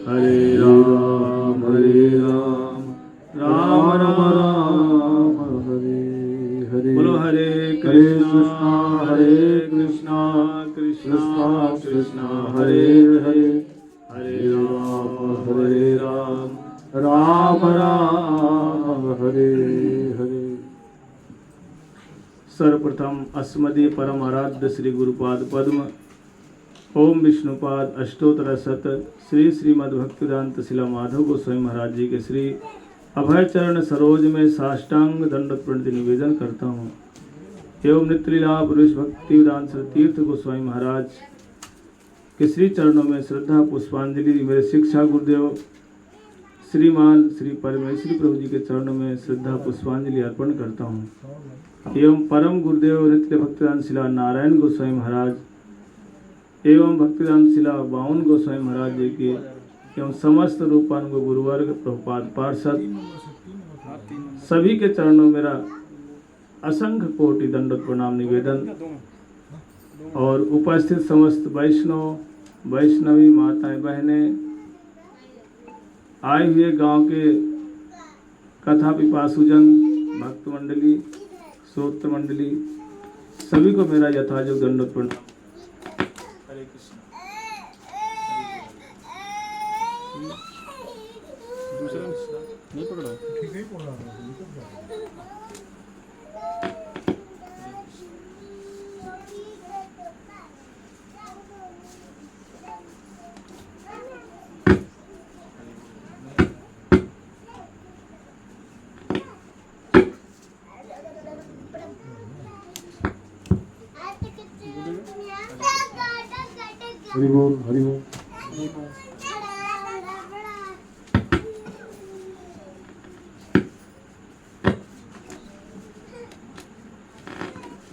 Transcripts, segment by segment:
हरे राम राम राम हरे हरे। बोलो हरे कृष्णा कृष्णा कृष्णा हरे हरे, हरे राम राम राम हरे हरे। सर्वप्रथम अस्मदीय परम आराध्य श्री गुरुपाद पद्म ओम विष्णुपाद अष्टोत्तर शत श्री श्रीमद् भक्तिवेदांत शिला माधव गोस्वामी महाराज जी के श्री अभय चरण सरोज में साष्टांग दंडवत प्रणति निवेदन करता हूँ। एवं नित्यलीला पुरुष भक्ति वेदांत तीर्थ गोस्वामी महाराज के श्री चरणों में श्रद्धा पुष्पांजलि। मेरे शिक्षा गुरुदेव श्रीमान श्री परमेश्वरी प्रभु जी के चरणों में श्रद्धा पुष्पांजलि अर्पण करता हूँ। एवं परम गुरुदेव नित्य भक्तिवेदांत शिला नारायण गोस्वामी महाराज एवं भक्तिवेदांत शिला बावन गोस्वामी महाराज जी के एवं समस्त रूपानुग गुरुवर्ग प्रभुपाद पार्षद सभी के चरणों में मेरा असंख्य कोटि दंडवत प्रणाम निवेदन। और उपस्थित समस्त वैष्णव वैष्णवी माताएं बहनें, आए हुए गांव के कथा पिपासुजन भक्त मंडली श्रोत्र मंडली सभी को मेरा यथायोग्य दंडवत प्रणाम। हरे कृष्ण। दूसरा नहीं पकड़ा, ठीक है पकड़ा। हरि बोल हरि बोल।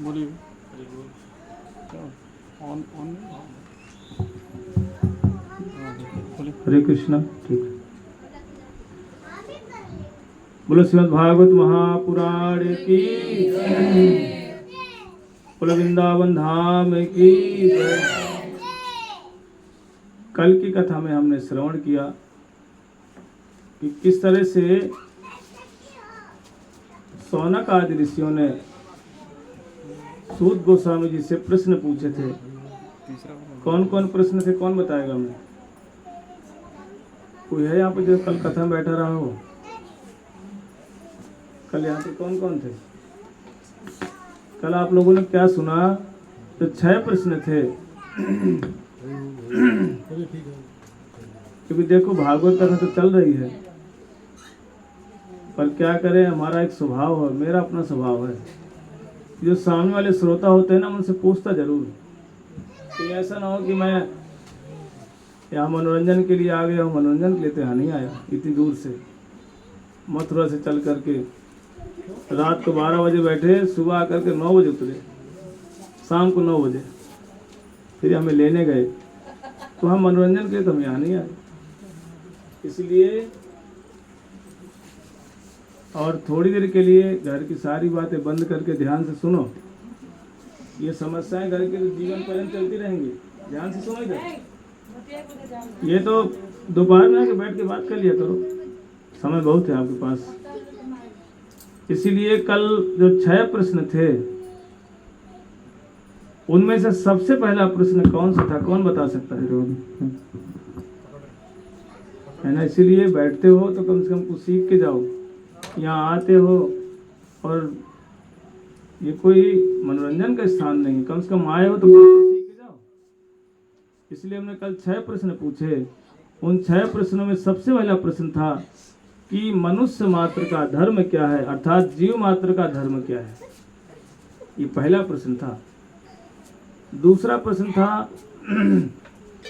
बोलिए हरि बोल। हरे कृष्णा। ठीक, बोलो श्रीमद् भागवत महापुराण की, बोलो वृंदावन धाम की। कल की कथा में हमने श्रवण किया कि किस तरह से सौनक आदि ऋषियों ने सूत गोस्वामी जी से प्रश्न पूछे थे। कौन कौन प्रश्न थे, कौन बताएगा हमें? कोई है यहाँ पे जो कल कथा में बैठा रहा हो? कल यहाँ पे कौन कौन थे? कल आप लोगों ने क्या सुना? तो 6 प्रश्न थे। क्योंकि देखो भागवत कथा तो चल रही है, पर क्या करें, हमारा एक स्वभाव है, मेरा अपना स्वभाव है। जो सामने वाले श्रोता होते हैं ना, उनसे पूछता जरूर कि ऐसा ना हो कि मैं यहाँ मनोरंजन के लिए आ गया हूँ, मनोरंजन के लिए तो यहाँ नहीं आया। इतनी दूर से मथुरा से चल करके रात को 12 बजे बैठे, सुबह आकर के 9 बजे उतरे, शाम को 9 बजे फिर हमें लेने गए। तो हम मनोरंजन के लिए तो हम यहाँ नहीं आए। इसलिए और थोड़ी देर के लिए घर की सारी बातें बंद करके ध्यान से सुनो। ये समस्याएं घर के जीवन पर्यंत चलती रहेंगी। ध्यान से सुनो इधर। ये तो दोपहर में आके बैठ के बात कर लिया करो, समय बहुत है आपके पास। इसीलिए कल जो 6 प्रश्न थे, उनमें से सबसे पहला प्रश्न कौन सा था? कौन बता सकता है ना? इसीलिए बैठते हो तो कम से कम कुछ सीख के जाओ। यहाँ आते हो और ये कोई मनोरंजन का स्थान नहीं, कम से कम आए हो तो सीख के जाओ। इसलिए हमने कल 6 प्रश्न पूछे। उन 6 प्रश्नों में सबसे पहला प्रश्न था कि मनुष्य मात्र का धर्म क्या है, अर्थात जीव मात्र का धर्म क्या है। ये पहला प्रश्न था। दूसरा प्रश्न था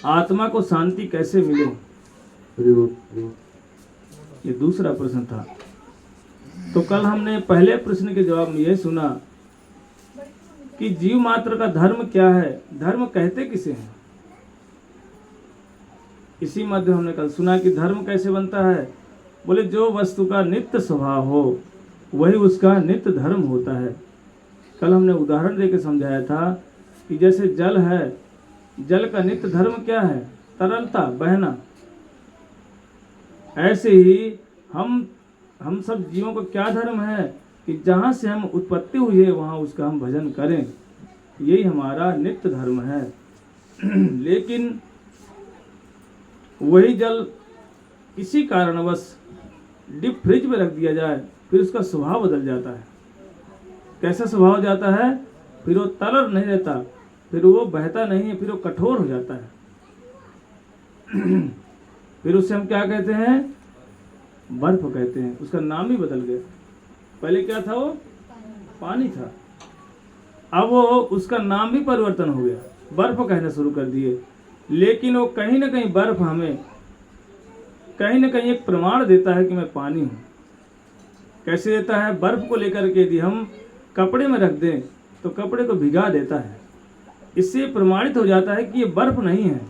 आत्मा को शांति कैसे मिले, ये दूसरा प्रश्न था। तो कल हमने पहले प्रश्न के जवाब में यह सुना कि जीव मात्र का धर्म क्या है, धर्म कहते किसे हैं। इसी मध्य हमने कल सुना कि धर्म कैसे बनता है। बोले जो वस्तु का नित्य स्वभाव हो वही उसका नित्य धर्म होता है। कल हमने उदाहरण देकर समझाया था कि जैसे जल है, जल का नित्य धर्म क्या है? तरलता, बहना। ऐसे ही हम सब जीवों का क्या धर्म है कि जहाँ से हम उत्पत्ति हुई है वहाँ उसका हम भजन करें, यही हमारा नित्य धर्म है। लेकिन वही जल किसी कारणवश डीप फ्रिज में रख दिया जाए, फिर उसका स्वभाव बदल जाता है। कैसा स्वभाव जाता है? फिर वो तरल नहीं रहता, फिर वो बहता नहीं है, फिर वो कठोर हो जाता है। फिर उससे हम क्या कहते हैं? बर्फ कहते हैं। उसका नाम ही बदल गया। पहले क्या था? वो पानी था। अब वो उसका नाम भी परिवर्तन हो गया, बर्फ कहना शुरू कर दिए। लेकिन वो कहीं ना कहीं बर्फ हमें कहीं ना कहीं एक प्रमाण देता है कि मैं पानी हूँ। कैसे देता है? बर्फ को लेकर के यदि हम कपड़े में रख दें तो कपड़े को भिगा देता है। इससे प्रमाणित हो जाता है कि ये बर्फ नहीं है,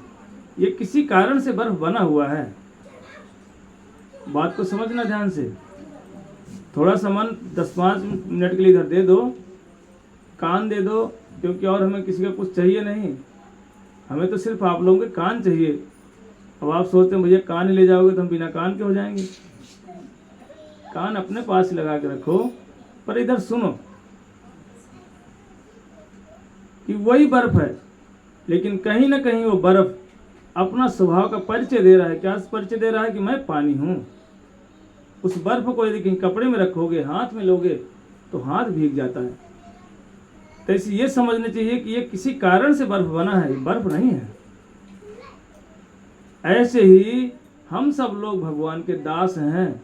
ये किसी कारण से बर्फ बना हुआ है। बात को समझना ध्यान से। थोड़ा सा मन 10-5 मिनट के लिए इधर दे दो, कान दे दो, क्योंकि और हमें किसी का कुछ चाहिए नहीं, हमें तो सिर्फ आप लोगों के कान चाहिए। अब आप सोचते हैं भैया कान ही ले जाओगे तो हम बिना कान के हो जाएंगे। कान अपने पास ही लगा के रखो, पर इधर सुनो कि वही बर्फ है, लेकिन कहीं ना कहीं वो बर्फ अपना स्वभाव का परिचय दे रहा है। क्या परिचय दे रहा है? कि मैं पानी हूँ। उस बर्फ को यदि कहीं कपड़े में रखोगे, हाथ में लोगे, तो हाथ भीग जाता है। तो इसे ये समझना चाहिए कि ये किसी कारण से बर्फ बना है, बर्फ नहीं है। ऐसे ही हम सब लोग भगवान के दास हैं,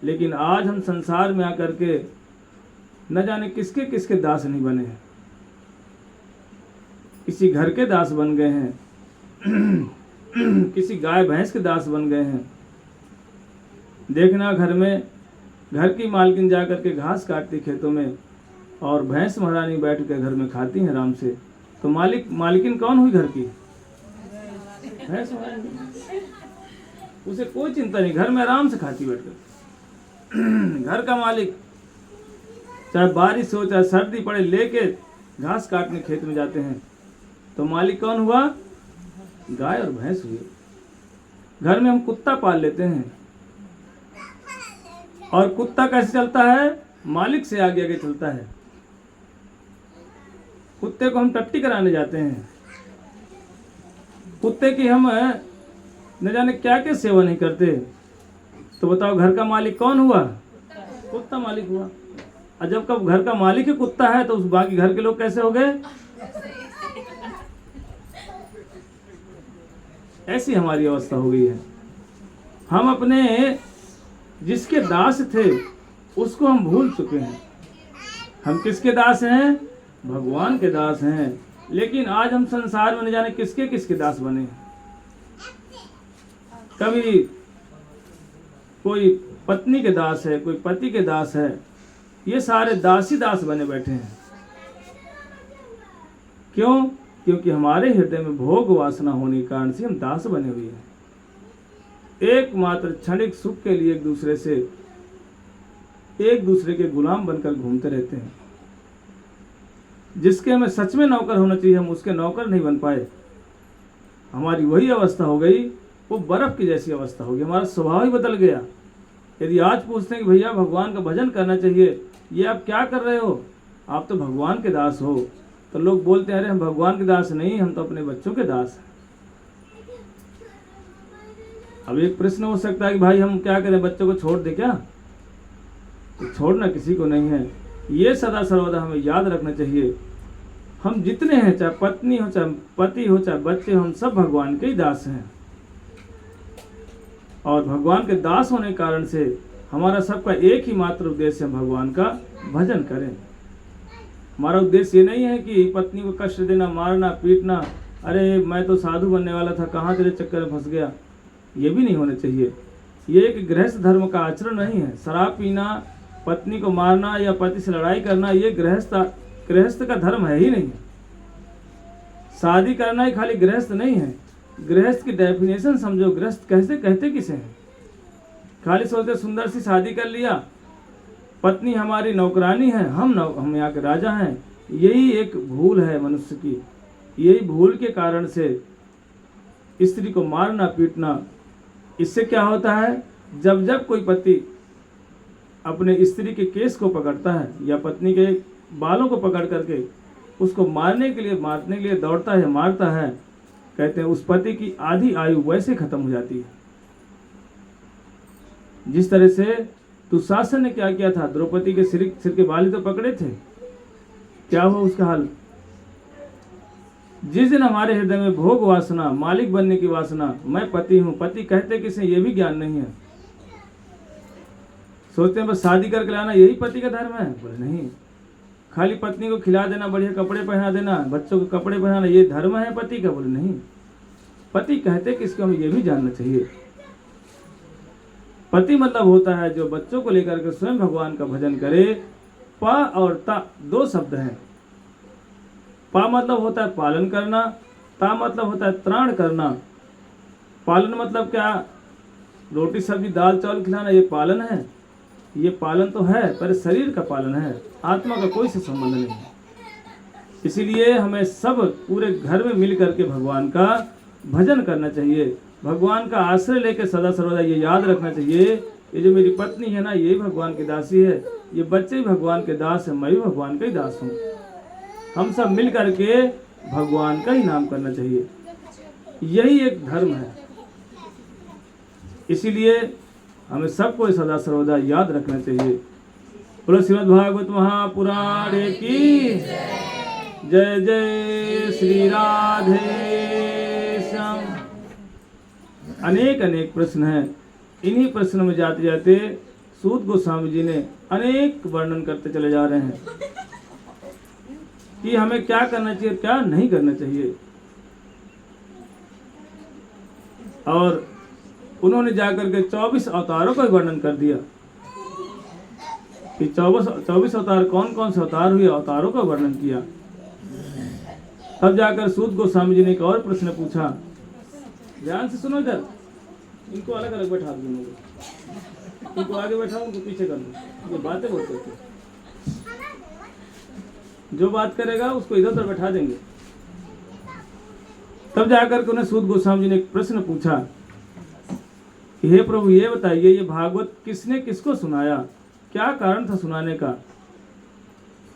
लेकिन आज हम संसार में आकर के न जाने किसके किसके दास नहीं बने हैं। किसी घर के दास बन गए हैं, किसी गाय भैंस के दास बन गए हैं। देखना, घर की मालकिन जाकर के घास काटती खेतों में और भैंस महारानी बैठ कर घर में खाती हैं आराम से, तो मालकिन कौन हुई घर की? भैंस महारानी। उसे कोई चिंता नहीं, घर में आराम से खाती बैठकर। घर का मालिक चाहे बारिश हो चाहे सर्दी पड़े, लेके घास काटने खेत में जाते हैं, तो मालिक कौन हुआ? गाय और भैंस हुए। घर में हम कुत्ता पाल लेते हैं, और कुत्ता कैसे चलता है? मालिक से आगे आगे चलता है। कुत्ते को हम टट्टी कराने जाते हैं, कुत्ते की हम न जाने क्या क्या सेवा नहीं करते। तो बताओ, घर का मालिक कौन हुआ? कुत्ता मालिक हुआ। और जब कब घर का मालिक ही कुत्ता है, तो उस बाकी घर के लोग कैसे हो गए? ऐसी हमारी अवस्था हो गई है। हम अपने जिसके दास थे उसको हम भूल चुके हैं। हम किसके दास हैं? भगवान के दास हैं। लेकिन आज हम संसार में न जाने किसके किसके दास बने हैं। कभी कोई पत्नी के दास है, कोई पति के दास है, ये सारे दासी दास बने बैठे हैं। क्यों? क्योंकि हमारे हृदय में भोग वासना होने के कारण से हम दास बने हुए हैं। एकमात्र क्षणिक सुख के लिए एक दूसरे के गुलाम बनकर घूमते रहते हैं। जिसके हमें सच में नौकर होना चाहिए, हम उसके नौकर नहीं बन पाए। हमारी वही अवस्था हो गई, वो बर्फ की जैसी अवस्था हो गई। हमारा स्वभाव ही बदल गया। यदि आज पूछते हैं कि भैया भगवान का भजन करना चाहिए, ये आप क्या कर रहे हो? आप तो भगवान के दास हो। तो लोग बोलते हैं, अरे हम भगवान के दास नहीं, हम तो अपने बच्चों के दास हैं। अब एक प्रश्न हो सकता है कि भाई हम क्या करें, बच्चों को छोड़ दे क्या? तो छोड़ना किसी को नहीं है। ये सदा सर्वदा हमें याद रखना चाहिए, हम जितने हैं, चाहे पत्नी हो, चाहे पति हो, चाहे बच्चे हो, हम सब भगवान के ही दास हैं। और भगवान के दास होने के कारण से हमारा सबका एक ही मात्र उद्देश्य है, भगवान का भजन करें। हमारा उद्देश्य ये नहीं है कि पत्नी को कष्ट देना, मारना, पीटना, अरे मैं तो साधु बनने वाला था, कहाँ तेरे चक्कर में फंस गया, ये भी नहीं होना चाहिए। ये एक गृहस्थ धर्म का आचरण नहीं है। शराब पीना, पत्नी को मारना या पति से लड़ाई करना, ये गृहस्थ का धर्म है ही नहीं। शादी करना ही खाली गृहस्थ नहीं है। गृहस्थ की डेफिनेशन समझो, गृहस्थ कैसे कहते किसे हैं? खाली सोचते सुंदर सी शादी कर लिया, पत्नी हमारी नौकरानी है, हम यहाँ के राजा हैं। यही एक भूल है मनुष्य की। यही भूल के कारण से स्त्री को मारना, पीटना, इससे क्या होता है? जब जब कोई पति अपने स्त्री के केस को पकड़ता है या पत्नी के बालों को पकड़ करके उसको मारने के लिए दौड़ता है, मारता है, कहते हैं उस पति की आधी आयु वैसे खत्म हो जाती है। जिस तरह से दुशासन ने क्या किया था, द्रौपदी के सिर के बाल ही तो पकड़े थे, क्या हुआ उसका हाल। जिस दिन हमारे हृदय में भोग वासना, मालिक बनने की वासना, मैं पति हूं, पति कहते किसे ये भी ज्ञान नहीं है, सोचते हैं बस शादी करके लाना यही पति का धर्म है। बोले नहीं, खाली पत्नी को खिला देना, बढ़िया कपड़े पहना देना, बच्चों को कपड़े पहनाना, ये धर्म है पति का। बोले नहीं, पति कहते किसको हमें ये भी जानना चाहिए। पति मतलब होता है जो बच्चों को लेकर के स्वयं भगवान का भजन करे। पा और ता दो शब्द हैं। पा मतलब होता है पालन करना, ता मतलब होता है त्राण करना। पालन मतलब क्या, रोटी सब्जी दाल चावल खिलाना, ये पालन है, ये पालन तो है पर शरीर का पालन है, आत्मा का कोई से संबंध नहीं है। इसीलिए हमें सब पूरे घर में मिल करके भगवान का भजन करना चाहिए, भगवान का आश्रय लेकर सदा सर्वदा ये याद रखना चाहिए, ये जो मेरी पत्नी है ना, ये भगवान की दासी है, ये बच्चे भी भगवान के दास है, मैं भी भगवान का ही दास हूँ। हम सब मिल करके भगवान का ही नाम करना चाहिए, यही एक धर्म है। इसीलिए हमें सबको सदा सर्वदा याद रखना चाहिए। बोलो श्रीमद् भागवत महापुराण की जय जय श्री राधे श्याम। अनेक अनेक प्रश्न हैं, इन्हीं प्रश्नों में जाते जाते सूत गोस्वामी जी ने अनेक वर्णन करते चले जा रहे हैं कि हमें क्या करना चाहिए, क्या नहीं करना चाहिए। और उन्होंने जाकर के 24 अवतारों का वर्णन कर दिया कि 24 अवतार कौन कौन से अवतार हुए, अवतारों का वर्णन किया। तब जाकर सूत गोस्वामी जी ने एक और प्रश्न पूछा, ध्यान से सुनो इधर, इनको अलग अलग बैठा दूंगा, इनको आगे बैठाओ, उनको पीछे कर दो, ये बातें बहुत करते हैं, जो बात करेगा उसको इधर उधर बैठा देंगे। तब जाकर के उन्हें सूत गोस्वामी जी ने एक प्रश्न पूछा, हे प्रभु ये बताइए, ये भागवत किसने किसको सुनाया, क्या कारण था सुनाने का।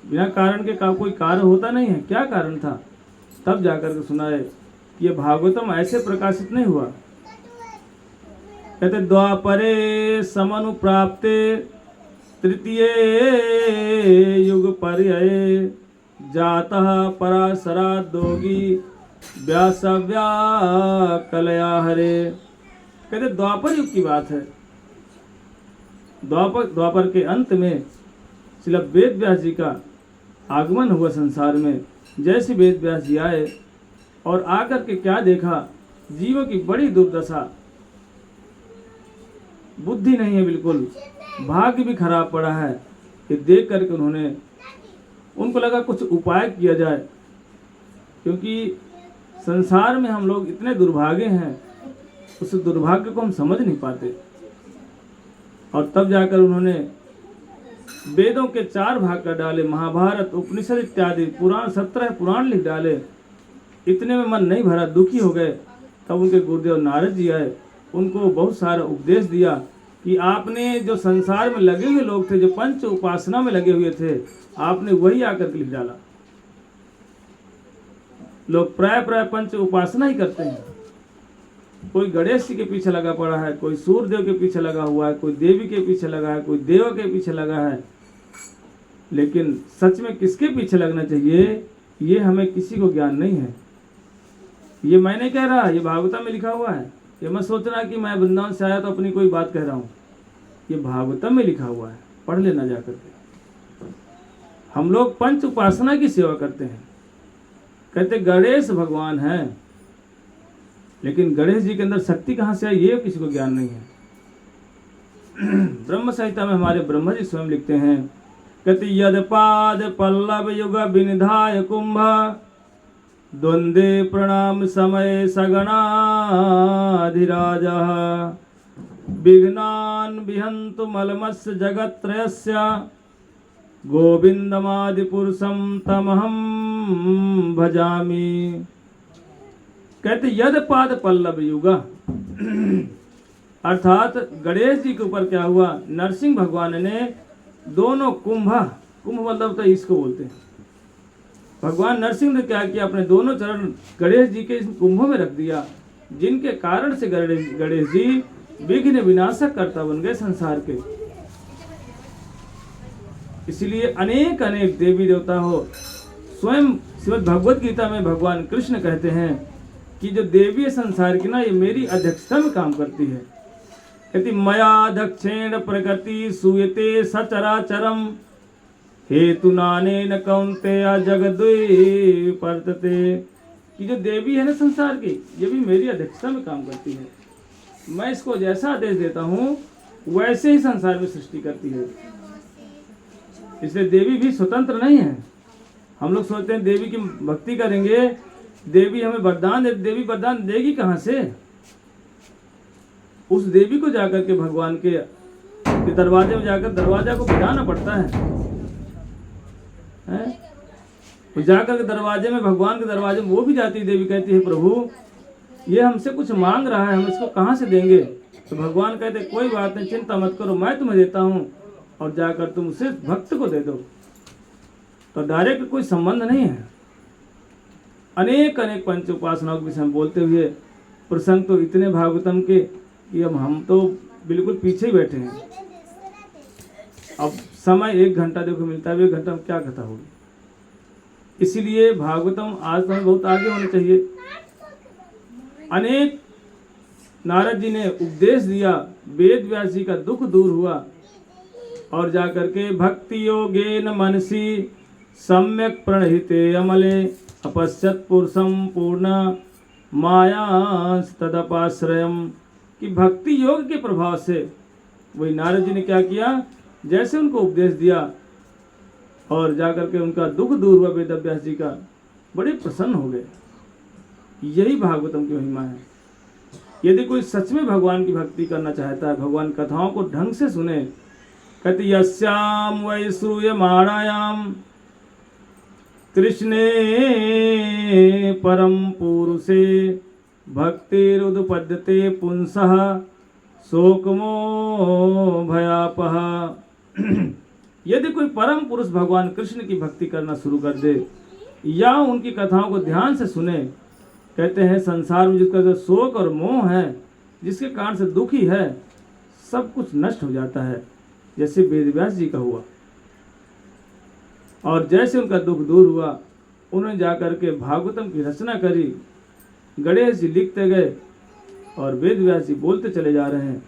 बिना कारण के कोई कार्य होता नहीं है, क्या कारण था। तब जाकर के सुनाए, ये भागवतम ऐसे प्रकाशित नहीं हुआ। कहते द्वापरे समनुप्राप्ते तृतीय युग पर्याये जातः पराशरादोगी व्यासव्या कलया हरे। कहते द्वापर युग की बात है। द्वापर के अंत में श्री वेद व्यास जी का आगमन हुआ संसार में। जैसे वेद व्यास जी आए और आकर के क्या देखा, जीवों की बड़ी दुर्दशा, बुद्धि नहीं है बिल्कुल, भाग्य भी खराब पड़ा है। कि देख करके उनको लगा कुछ उपाय किया जाए, क्योंकि संसार में हम लोग इतने दुर्भागे हैं, उस दुर्भाग्य को हम समझ नहीं पाते। और तब जाकर उन्होंने वेदों के 4 भाग कर डाले, महाभारत, उपनिषद इत्यादि पुराण, 17 पुराण लिख डाले। इतने में मन नहीं भरा, दुखी हो गए। तब उनके गुरुदेव नारद जी आए, उनको बहुत सारा उपदेश दिया कि आपने जो संसार में लगे हुए लोग थे, जो पंच उपासना में लगे हुए थे, आपने वही आकर के लिख डाला। लोग प्राय पंच उपासना ही करते हैं। कोई गणेश जी के पीछे लगा पड़ा है, कोई सूर्यदेव के पीछे लगा हुआ है, कोई देवी के पीछे लगा है, कोई देव के पीछे लगा है। लेकिन सच में किसके पीछे लगना चाहिए, ये हमें किसी को ज्ञान नहीं है। ये मैं नहीं कह रहा, ये भागवतम में लिखा हुआ है। ये मत सोचना कि मैं वृंदावन से आया तो अपनी कोई बात कह रहा हूँ, ये भागवतम में लिखा हुआ है, पढ़ लेना जाकर के। हम लोग पंच उपासना की सेवा करते हैं। कहते गणेश भगवान हैं, लेकिन गणेश जी के अंदर शक्ति कहाँ से आई, ये किसी को ज्ञान नहीं है। ब्रह्म संहिता में हमारे ब्रह्मा जी स्वयं लिखते हैं, कहते यद पाद पल्लव युग विनिधाय कुंभ द्वंद्वे प्रणाम समय सगणाधिराज विघ्नान् विहन्तु मलमस्य जगत्त्रयस्य गोविंदमादिपुरुषं तमहं भजामि। कहते यद पाद पल्लव युग, अर्थात गणेश जी के ऊपर क्या हुआ, नरसिंह भगवान ने दोनों कुंभ मतलब तो इसको बोलते हैं, भगवान नरसिंह ने क्या किया, अपने दोनों चरण गणेश जी के इस कुंभों में रख दिया, जिनके कारण से गणेश जी विघ्न विनाशक कर्ता बन गए संसार के। इसलिए अनेक अनेक देवी देवता हो, स्वयं श्रीमद् भगवत गीता में भगवान कृष्ण कहते हैं कि जो देवी है संसार की ना, ये मेरी अध्यक्षता में काम करती है। कहती मया दक्षिण प्रकृति सूयते सचराचरम हेतु नानेन कौन्तेय जगद्वे वर्तते, कि जो देवी है ना संसार की, ये भी मेरी अध्यक्षता में काम करती है। मैं इसको जैसा आदेश देता हूँ वैसे ही संसार में सृष्टि करती है। इसलिए देवी भी स्वतंत्र नहीं है। हम लोग सोचते हैं देवी की भक्ति करेंगे, देवी हमें वरदान दे, देवी वरदान देगी कहाँ से? उस देवी को जाकर के भगवान के दरवाजे में जाकर दरवाजा को बजाना पड़ता है। जाकर के दरवाजे में, भगवान के दरवाजे में वो भी जाती है, देवी कहती है प्रभु ये हमसे कुछ मांग रहा है, हम इसको कहाँ से देंगे? तो भगवान कहते कोई बात नहीं, चिंता मत करो, मैं तुम्हें देता हूँ और जाकर तुम उसे भक्त को दे दो। तो डायरेक्ट कोई संबंध नहीं है। अनेक अनेक पंच उपासनाओं के विषय में बोलते हुए प्रसंग तो इतने भागवतम के कि अब हम तो बिल्कुल पीछे ही बैठे हैं। अब समय 1 घंटा देखो मिलता है, 1 घंटा में क्या कथा होगी। इसीलिए भागवतम आज तो हमें बहुत आगे होना चाहिए। अनेक नारद जी ने उपदेश दिया, वेद व्यास जी का दुख दूर हुआ और जाकर के भक्ति योगेन मनसी सम्यक प्रणहिते अमले अपश्यत पुरुषम पूर्ण माया तदपाश्रयम, कि भक्ति योग के प्रभाव से वही नारद जी ने क्या किया, जैसे उनको उपदेश दिया और जाकर के उनका दुख दूर हुआ, वेद व्यास जी का, बड़े प्रसन्न हो गए। यही भागवतम की महिमा है। यदि कोई सच में भगवान की भक्ति करना चाहता है, भगवान कथाओं को ढंग से सुने, कहते यस्याम वै श्रूयमाणायाम कृष्णे परम पुरुषे भक्तिरुदपद्यते पुंसः शोकमो भयापः। यदि कोई परम पुरुष भगवान कृष्ण की भक्ति करना शुरू कर दे या उनकी कथाओं को ध्यान से सुने, कहते हैं संसार में जिसका जो शोक और मोह है, जिसके कारण से दुखी है, सब कुछ नष्ट हो जाता है, जैसे वेदव्यास जी का हुआ। और जैसे उनका दुख दूर हुआ, उन्होंने जाकर के भागवतम की रचना करी। गणेश जी लिखते गए और वेदव्यास जी बोलते चले जा रहे हैं।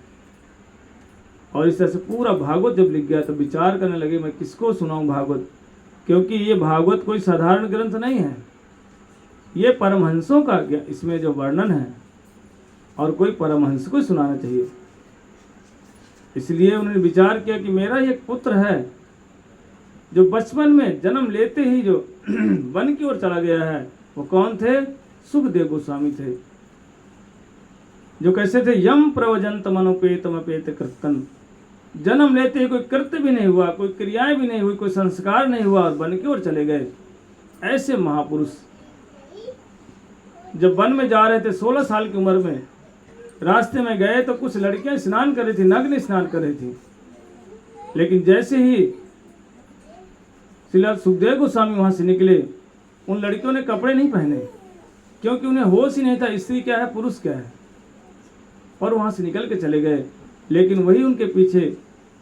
और इस तरह से पूरा भागवत जब लिख गया तो विचार करने लगे मैं किसको सुनाऊं भागवत, क्योंकि ये भागवत कोई साधारण ग्रंथ नहीं है, ये परमहंसों का इसमें जो वर्णन है और कोई परमहंस को सुनाना चाहिए। इसलिए उन्होंने विचार किया कि मेरा एक पुत्र है जो बचपन में जन्म लेते ही जो वन की ओर चला गया है। वो कौन थे? सुखदेव गोस्वामी थे, जो कैसे थे, यम प्रवजंत मनोपेतम अपेत कृतन, जन्म लेते ही कोई कृत्य भी नहीं हुआ, कोई क्रियाएं भी नहीं हुई, कोई संस्कार नहीं हुआ और वन की ओर चले गए। ऐसे महापुरुष जब वन में जा रहे थे 16 साल की उम्र में, रास्ते में गए तो कुछ लड़कियां स्नान कर रही थी, नग्न स्नान कर रही थी। लेकिन जैसे ही श्रील सुखदेव गोस्वामी वहां से निकले, उन लड़कियों ने कपड़े नहीं पहने, क्योंकि उन्हें होश ही नहीं था स्त्री क्या है पुरुष क्या है, और वहां से निकल के चले गए। लेकिन वही उनके पीछे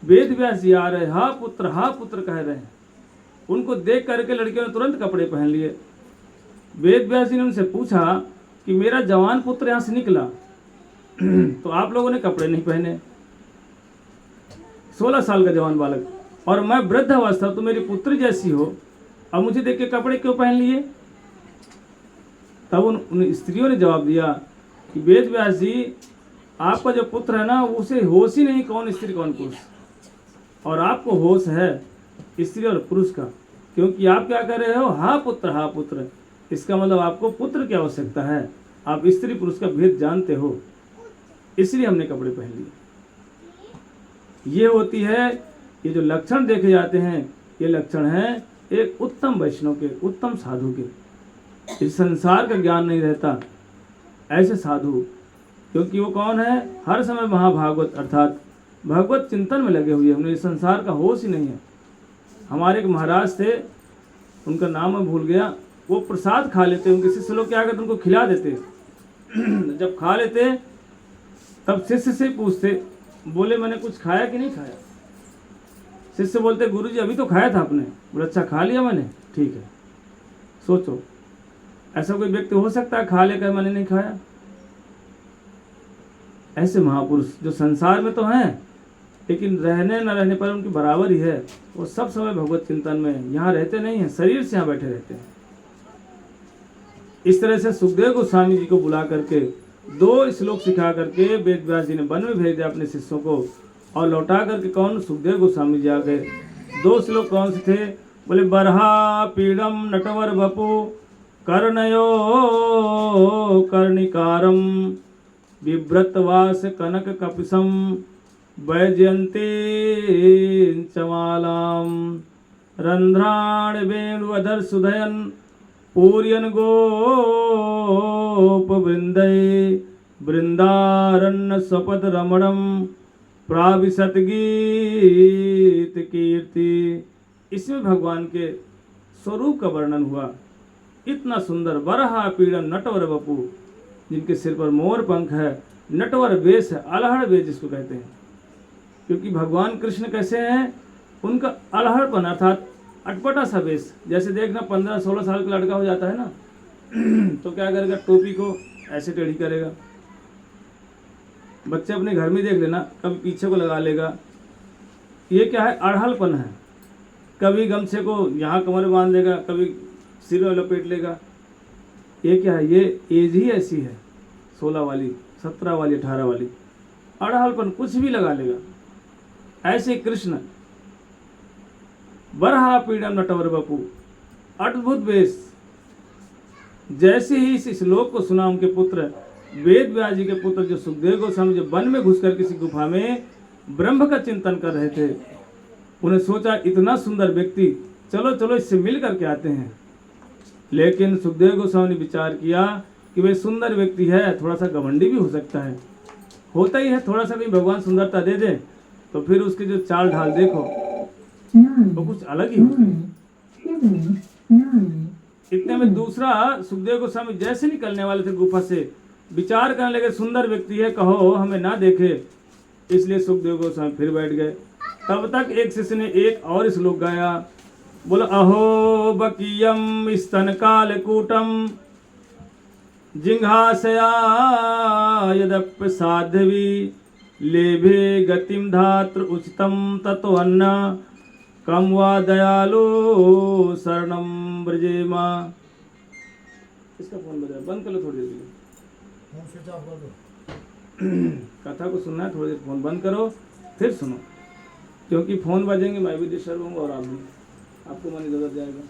वेद व्यास जी आ रहे, हा पुत्र कह रहे हैं। उनको देख करके लड़कियों ने तुरंत कपड़े पहन लिए। वेद व्यास जी ने उनसे पूछा कि मेरा जवान पुत्र यहाँ से निकला तो आप लोगों ने कपड़े नहीं पहने, 16 साल का जवान बालक, और मैं वृद्ध अवस्था, तो मेरी पुत्री जैसी हो, अब मुझे देख के कपड़े क्यों पहन लिए? तब उन स्त्रियों ने जवाब दिया कि वेद व्यास जी, आपका जो पुत्र है ना, उसे होश ही नहीं कौन स्त्री कौन पुरुष, और आपको होश है स्त्री और पुरुष का, क्योंकि आप क्या कर रहे हो, हा पुत्र, इसका मतलब आपको पुत्र की आवश्यकता है, आप स्त्री पुरुष का भेद जानते हो, इसलिए हमने कपड़े पहन लिए। ये होती है, ये जो लक्षण देखे जाते हैं, ये लक्षण है एक उत्तम वैष्णव के, उत्तम साधु के। इस संसार का ज्ञान नहीं रहता, ऐसे साधु क्योंकि वो कौन है, हर समय महाभागवत अर्थात भगवत चिंतन में लगे हुए हैं। उन्हें इस संसार का होश ही नहीं है। हमारे एक महाराज थे, उनका नाम मैं भूल गया, वो प्रसाद खा लेते, उनके शिष्य लोग क्या करते उनको खिला देते। जब खा लेते तब शिष्य से पूछते, बोले मैंने कुछ खाया कि नहीं खाया। शिष्य बोलते गुरुजी अभी तो खाया था आपने। बोले अच्छा खा लिया मैंने, ठीक है। सोचो ऐसा कोई व्यक्ति हो सकता है खा लेकर मैंने नहीं खाया। ऐसे महापुरुष जो संसार में तो हैं लेकिन रहने न रहने पर उनके बराबर ही है। वो सब समय भगवत चिंतन में यहाँ रहते नहीं हैं, शरीर से यहाँ बैठे रहते हैं। इस तरह से सुखदेव गोस्वामी जी को बुला करके 2 श्लोक सिखा करके वेद व्यास जी ने वन में भेज दिया अपने शिष्यों को, और लौटा करके कौन, सुखदेव गोस्वामी जी आ गए। 2 श्लोक कौन से थे, बोले बरहा पीड़म नटवर बपु कर्णयो कर्णिकारम बिभ्रतवास कनक कपिसम वैजयंती चमालाम रंध्राण वेणुअधर सुधयन पूर्यन गोप वृंदय वृंदारण्य सपद रमणम प्राविशत गीत कीर्ति। इसमें भगवान के स्वरूप का वर्णन हुआ। इतना सुंदर बरहा पीड़न नटवर बपू, जिनके सिर पर मोर पंख है, नटवर वेश है, अलहड़ वेश जिसको कहते हैं। क्योंकि भगवान कृष्ण कैसे हैं, उनका अलहड़पन अर्थात अटपटा सा वेश। जैसे देखना 15-16 साल का लड़का हो जाता है ना तो क्या करेगा, टोपी को ऐसे टेढ़ी करेगा। बच्चे अपने घर में देख लेना, कभी पीछे को लगा लेगा। ये क्या है, अड़हलपन है। कभी गमछे को यहाँ कमर बांध देगा, कभी सिर में लपेट लेगा। ये क्या है, ये एज ही ऐसी है, 16 वाली, 17 वाली, 18 वाली। अड़हलपन कुछ भी लगा लेगा। ऐसे कृष्ण बरहा पीड़म नटवर बपू, अद्भुत वेश। जैसे ही इस श्लोक को सुना उनके पुत्र वेद व्यास जी के पुत्र जो सुखदेव गोस्वामी जो वन में घुसकर किसी गुफा में ब्रह्म का चिंतन कर रहे थे, उन्हें सोचा इतना सुंदर व्यक्ति, चलो चलो इससे मिल करके आते हैं। लेकिन सुखदेव गोस्वामी ने विचार किया कि वे सुंदर व्यक्ति है, थोड़ा सा घमंडी भी हो सकता है, होता ही है। थोड़ा सा भी भगवान सुंदरता दे दे तो फिर उसके जो चाल ढाल देखो वो कुछ अलग ही होती है। इतने में दूसरा सुखदेव गोस्वामी जैसे निकलने वाले थे गुफा से, विचार करने लगे सुंदर व्यक्ति है, कहो हमें ना देखे। इसलिए सुखदेव गोस्वामी फिर बैठ गए। तब तक एक शिष्य ने एक और श्लोक गाया, बोला अहो बकीयम स्तन कालकूटम जिघासया यदप्य साध्वी लेभे गतिम धात्र उचितम ततो अन्न कम वा दयालो शरणम ब्रजेमा। इसका फोन बजा, बंद कर लो थोड़ी देर के लिए, कथा को सुनना है, थोड़ी देर फोन बंद करो फिर सुनो, क्योंकि फोन बजेंगे मैं भी डिस्टर्ब होऊंगा और आप भी, आपको मन इधर जाएगा।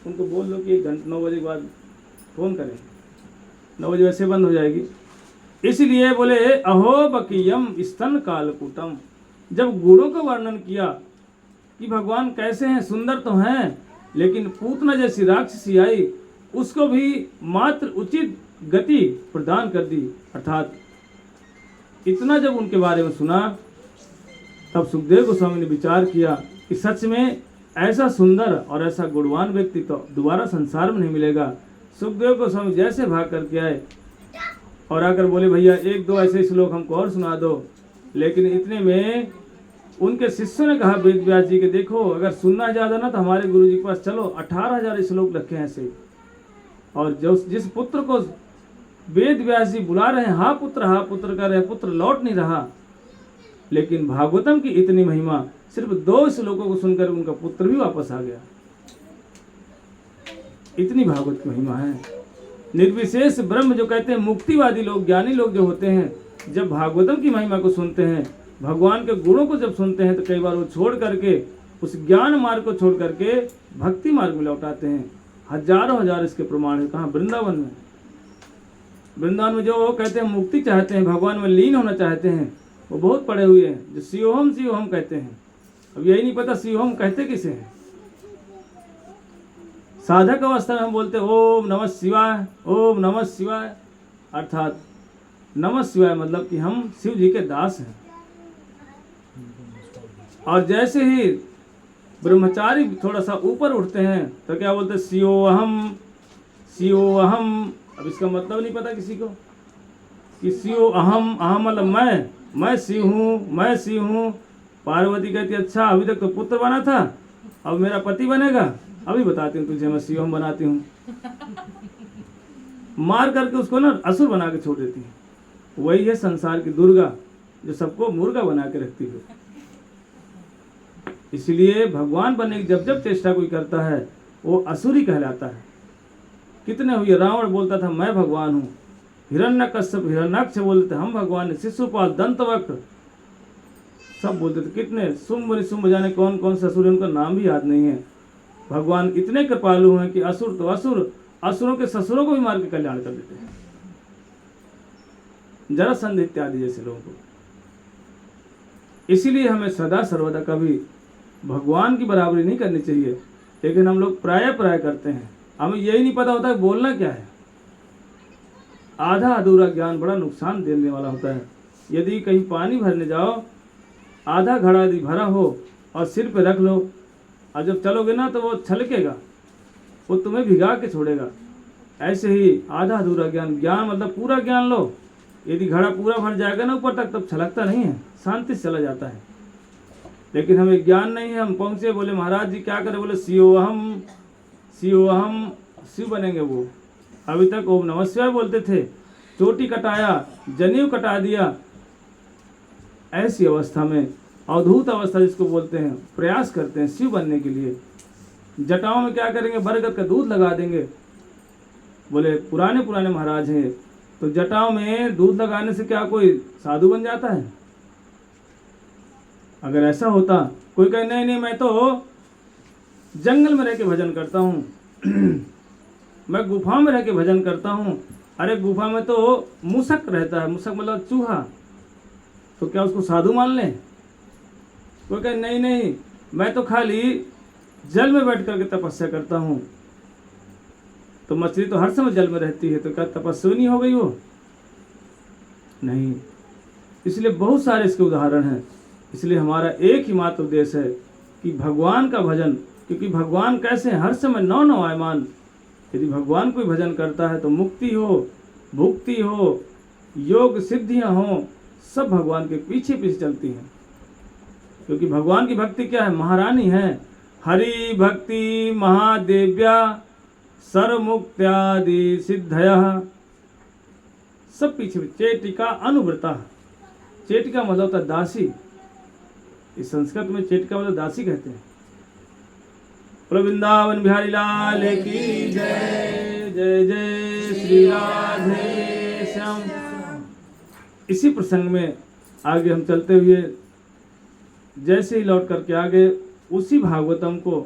उनको बोल दो कि 1 घंटे 9 बजे के बाद फ़ोन करें, 9 बजे वैसे बंद हो जाएगी। इसलिए बोले अहो बकीयम स्तन कालकूटम, जब गुणों का वर्णन किया कि भगवान कैसे हैं, सुंदर तो हैं, लेकिन पूतना जैसी राक्षसी आई उसको भी मात्र उचित गति प्रदान कर दी। अर्थात इतना जब उनके बारे में सुना तब सुखदेव गोस्वामी ने विचार किया कि सच में ऐसा सुंदर और ऐसा गुणवान व्यक्ति तो दोबारा संसार में नहीं मिलेगा। सुखदेव गोस्वामी जैसे भाग करके आए और आकर बोले भैया 1-2 ऐसे श्लोक हमको और सुना दो। लेकिन इतने में उनके शिष्यों ने कहा वेद व्यास जी के, देखो अगर सुनना ज़्यादा ना तो हमारे गुरु जी के पास चलो, 18,000 श्लोक रखे हैं ऐसे। और जो जिस पुत्र को वेद व्यास जी बुला रहे हैं, हाँ पुत्र कर रहे हैं, पुत्र लौट नहीं रहा। लेकिन भागवतम की इतनी महिमा, सिर्फ 2 श्लोकों को सुनकर उनका पुत्र भी वापस आ गया। इतनी भागवत की महिमा है। निर्विशेष ब्रह्म जो कहते हैं, मुक्तिवादी लोग, ज्ञानी लोग जो होते हैं, जब भागवतम की महिमा को सुनते हैं, भगवान के गुणों को जब सुनते हैं, तो कई बार वो छोड़ करके, उस ज्ञान मार्ग को छोड़ करके भक्ति मार्ग में लौटाते हैं। हजारों हजार इसके प्रमाण है। कहाँ? वृंदावन में। वृंदावन में जो कहते हैं मुक्ति चाहते हैं, भगवान में लीन होना चाहते हैं, वो बहुत पड़े हुए हैं जो शिवोहम शिवोहम कहते हैं। अब यही नहीं पता शिवोहम कहते किसे हैं। साधक अवस्था में हम बोलते ओम नमः शिवाय, ओम नमः शिवाय, अर्थात नमः शिवाय मतलब कि हम शिव जी के दास हैं। और जैसे ही ब्रह्मचारी थोड़ा सा ऊपर उठते हैं तो क्या बोलते हैं, शिवोहम शिवोहम। अब इसका मतलब नहीं पता किसी को कि शिवोहम, अहम मतलब मैं शिव हूँ, मैं शिव हूँ। पार्वती कहती अच्छा अभी तक तो पुत्र बना था, अब मेरा पति बनेगा, अभी बताती हूँ तुझे, मैं शिवम बनाती हूँ। मार करके उसको ना असुर बना के छोड़ देती है। वही है संसार की दुर्गा, जो सबको मुर्गा बना के रखती है। इसलिए भगवान बनने की जब जब चेष्टा कोई करता है वो असुर ही कहलाता है। कितने हुए, रावण बोलता था मैं भगवान हूँ, हिरण्यकश्यप हिरण्याक्ष बोलते थे हम भगवान हैं, शिशुपाल दंतवक्र सब बोलते थे। कितने शुंभ निशुंभ जाने कौन कौन से असुर, उनका नाम भी याद नहीं है। भगवान इतने कृपालु हैं कि असुर तो असुर, असुरों के ससुरों को भी मार के कल्याण कर देते हैं, जरासंध इत्यादि जैसे लोगों को। इसीलिए हमें सदा सर्वदा कभी भगवान की बराबरी नहीं करनी चाहिए, लेकिन हम लोग प्राय करते हैं। हमें यही नहीं पता होता है बोलना क्या है। आधा अधूरा ज्ञान बड़ा नुकसान देने वाला होता है। यदि कहीं पानी भरने जाओ, आधा घड़ा यदि भरा हो और सिर पे रख लो, और जब चलोगे ना तो वो छलकेगा, वो तुम्हें भिगा के छोड़ेगा। ऐसे ही आधा अधूरा ज्ञान, ज्ञान मतलब पूरा ज्ञान लो। यदि घड़ा पूरा भर जाएगा ना ऊपर तक, तब छलकता नहीं है, शांति से चला जाता है। लेकिन हमें ज्ञान नहीं है, हम पहुँचे बोले महाराज जी क्या करें, बोले शिवोहम शिवोहम, शिव बनेंगे वो। अभी तक ओम नमः शिवाय बोलते थे, चोटी कटाया, जनेऊ कटा दिया। ऐसी अवस्था में, अवधूत अवस्था जिसको बोलते हैं, प्रयास करते हैं शिव बनने के लिए। जटाओं में क्या करेंगे, बरगद का दूध लगा देंगे। बोले पुराने महाराज हैं, तो जटाओं में दूध लगाने से क्या कोई साधु बन जाता है? अगर ऐसा होता, कोई कहे नहीं मैं तो जंगल में रह के भजन करता हूँ मैं गुफा में रह के भजन करता हूँ। अरे गुफा में तो मूसक रहता है, मूसक मतलब चूहा, तो क्या उसको साधु मान लें? कोई कहे नहीं मैं तो खाली जल में बैठ करके तपस्या करता हूँ। तो मछली तो हर समय जल में रहती है, तो क्या तपस्विनी हो गई वो? नहीं। इसलिए बहुत सारे इसके उदाहरण हैं। इसलिए हमारा एक ही मात्र उद्देश्य है कि भगवान का भजन, क्योंकि भगवान कैसे हैं, हर समय नौ आयमान। यदि भगवान कोई भजन करता है तो मुक्ति हो, भुक्ति हो, योग सिद्धियां हो, सब भगवान के पीछे चलती हैं। क्योंकि भगवान की भक्ति क्या है, महारानी है। हरि भक्ति महादेव्या सर्वमुक्त्यादि सिद्धयः, सब पीछे। चेटिका अनुव्रता, चेटिका मतलब होता है दासी। इस संस्कृत में चेटिका मतलब दासी कहते हैं। वृंदावन बिहारी लाल की जय, जय जय श्री राधे श्याम। इसी प्रसंग में आगे हम चलते हुए जैसे ही लौट करके आगे उसी भागवतम को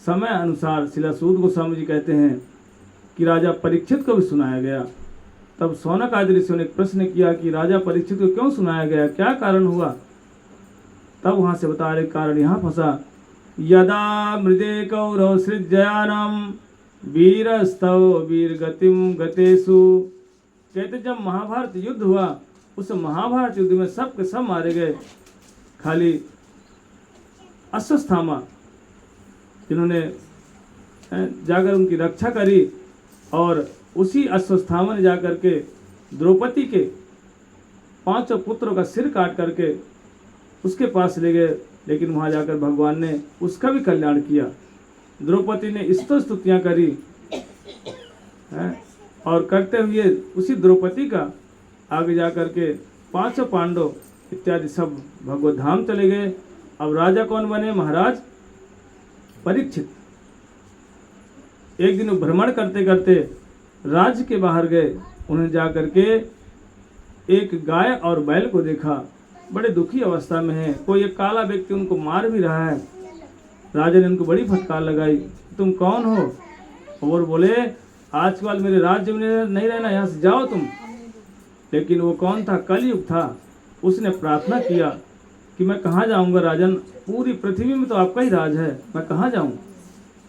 समय अनुसार श्रील सूत गोस्वामी जी कहते हैं कि राजा परीक्षित को भी सुनाया गया। तब शौनक आदि ऋषियों ने एक प्रश्न किया कि राजा परीक्षित को क्यों सुनाया गया, क्या कारण हुआ? तब वहाँ से बता रहे कारण यहाँ फंसा। यदा मृदे कौरव सृजयानम वीरस्तव वीर गतिम गतेषु, कहते जब महाभारत युद्ध हुआ, उस महाभारत युद्ध में सब के सब मारे गए, खाली अश्वत्थामा जिन्होंने जाकर उनकी रक्षा करी, और उसी अश्वत्थामा ने जाकर के द्रौपदी के 5 पुत्रों का सिर काट करके उसके पास ले गए। लेकिन वहाँ जाकर भगवान ने उसका भी कल्याण किया। द्रौपदी ने स्तुतियाँ करी और करते हुए उसी द्रौपदी का आगे जाकर के 5 पांडव इत्यादि सब भगवत धाम चले गए। अब राजा कौन बने? महाराज परीक्षित। एक दिन भ्रमण करते करते राज्य के बाहर गए। उन्हें जाकर के एक गाय और बैल को देखा, बड़े दुखी अवस्था में है। कोई एक काला व्यक्ति उनको मार भी रहा है। राजा ने उनको बड़ी फटकार लगाई, तुम कौन हो? और बोले आजकल मेरे राज्य में नहीं रहना, यहाँ से जाओ तुम। लेकिन वो कौन था? कलयुग था। उसने प्रार्थना किया कि मैं कहाँ जाऊँगा राजन, पूरी पृथ्वी में तो आपका ही राज है, मैं कहाँ जाऊँ?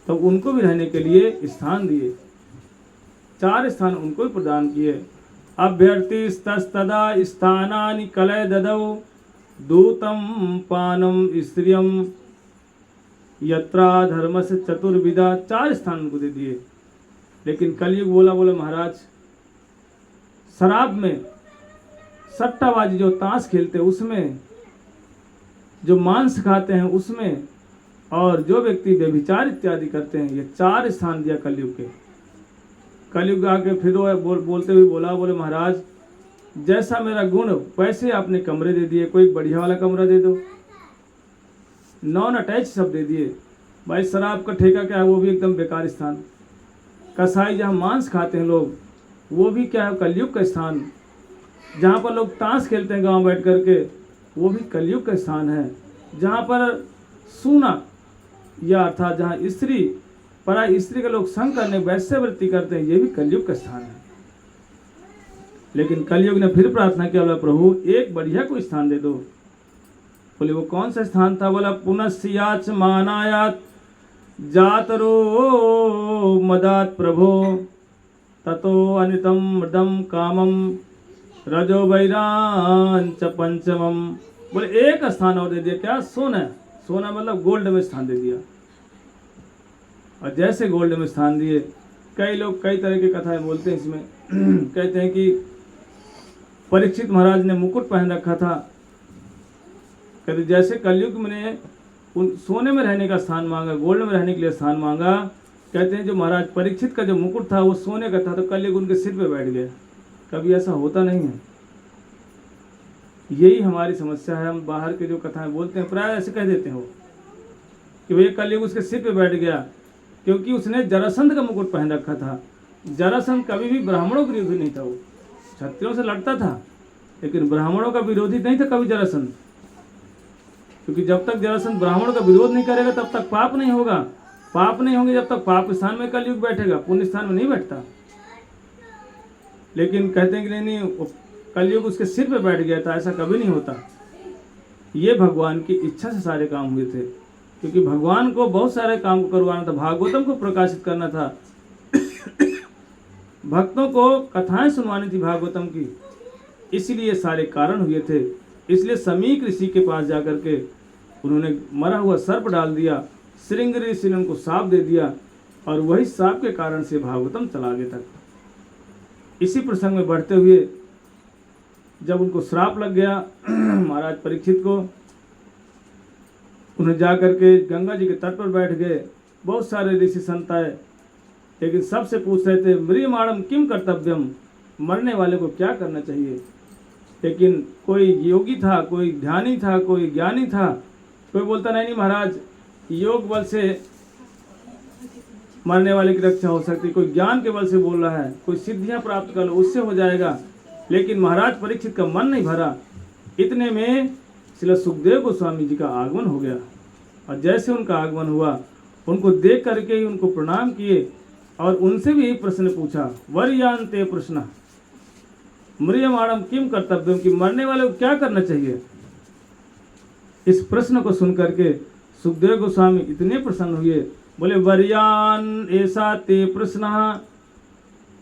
तो उनको भी रहने के लिए स्थान दिए, 4 स्थान उनको भी प्रदान किए। अभ्यर्थिस्तस्तदा स्थानानि कलय ददौ दूतं पानम स्त्रियम यत्रा धर्म से चतुर्विधा, 4 स्थान उनको दे दिए। लेकिन कलयुग बोला महाराज शराब में, सट्टाबाजी जो ताश खेलते हैं उसमें, जो मांस खाते हैं उसमें, और जो व्यक्ति व्यभिचार इत्यादि करते हैं, ये 4 स्थान दिया कलयुग के। कलयुग आके फिर वो बोलते हुए बोले महाराज जैसा मेरा गुण वैसे आपने कमरे दे दिए, कोई बढ़िया वाला कमरा दे दो, नॉन अटैच सब दे दिए। भाई शराब का ठेका क्या है, वो भी एकदम बेकार स्थान। कसाई जहाँ मांस खाते हैं लोग, वो भी क्या है, कलयुग का स्थान। जहाँ पर लोग ताश खेलते हैं गांव बैठ करके, वो भी कलयुग का स्थान है। जहाँ पर सूना या अर्थात जहाँ स्त्री पराई स्त्री के लोग संग करने वैश्यवृत्ति करते हैं, ये भी कलयुग का स्थान है। लेकिन कलयुग ने फिर प्रार्थना किया, बोला प्रभु एक बढ़िया कोई स्थान दे दो। बोले वो कौन सा स्थान था? बोला पुनस्याच मानायात जातरो मदात प्रभो ततो अनितम मृदम कामम रजो वैरांच पंचमम। बोले एक स्थान और दे दिया, क्या? सोना मतलब गोल्ड में स्थान दे दिया। और जैसे गोल्ड में स्थान दिए, कई लोग कई तरह की कथाएं बोलते हैं इसमें। कहते हैं कि परीक्षित महाराज ने मुकुट पहन रखा था, कहते जैसे कलयुग में उन सोने में रहने का स्थान मांगा, गोल्ड में रहने के लिए स्थान मांगा। कहते हैं जो महाराज परीक्षित का जो मुकुट था वो सोने का था, तो कलयुग उनके सिर पे बैठ गया। कभी ऐसा होता नहीं है। यही हमारी समस्या है। हम बाहर के जो कथाएं बोलते हैं प्राय ऐसे कह देते हो कि भैया कलयुग उसके सिर पे बैठ गया, क्योंकि उसने जरासंध का मुकुट पहन रखा था। जरासंध कभी भी ब्राह्मणों का विरोधी नहीं था, वो क्षत्रियों से लड़ता था, लेकिन ब्राह्मणों का विरोधी नहीं था कभी जरासंध। क्योंकि जब तक जरासंध ब्राह्मणों का विरोध नहीं करेगा तब तक पाप नहीं होगा। पाप नहीं होंगे जब तक पाप स्थान में कलयुग बैठेगा, पुण्य स्थान में नहीं बैठता। लेकिन कहते हैं कि नहीं कलयुग उसके सिर पे बैठ गया था, ऐसा कभी नहीं होता। ये भगवान की इच्छा से सारे काम हुए थे, क्योंकि भगवान को बहुत सारे काम को करवाना था, भागवतम को प्रकाशित करना था, भक्तों को कथाएं सुनवानी थी भागवतम की, इसीलिए सारे कारण हुए थे। इसलिए समीक ऋषि के पास जाकर के उन्होंने मरा हुआ सर्प डाल दिया, श्रृंग ऋषि ने उनको साप दे दिया, और वही साप के कारण से भागवतम चला आगे तक। इसी प्रसंग में बढ़ते हुए जब उनको श्राप लग गया महाराज परीक्षित को, उन्हें जाकर के गंगा जी के तट पर बैठ गए। बहुत सारे ऋषि संत आए, लेकिन सबसे पूछ रहे थे म्रियमाणम किम कर्तव्यम, मरने वाले को क्या करना चाहिए। लेकिन कोई योगी था, कोई ध्यानी था, कोई ज्ञानी था। कोई बोलता नहीं महाराज योग बल से मरने वाले की रक्षा हो सकती, कोई ज्ञान के बल से बोल रहा है, कोई सिद्धियां प्राप्त कर लो उससे हो जाएगा। लेकिन महाराज परीक्षित का मन नहीं भरा। इतने में श्री सुखदेव गोस्वामी जी का आगमन हो गया, और जैसे उनका आगमन हुआ उनको देख करके ही उनको प्रणाम किए, और उनसे भी यही प्रश्न पूछा, वर्यांते प्रश्न म्रियमाणम किम कर्तव्यम, कि मरने वाले को क्या करना चाहिए। इस प्रश्न को सुनकर के सुखदेव गोस्वामी इतने प्रसन्न हुए, बोले वर्यान ऐसा ते प्रश्न,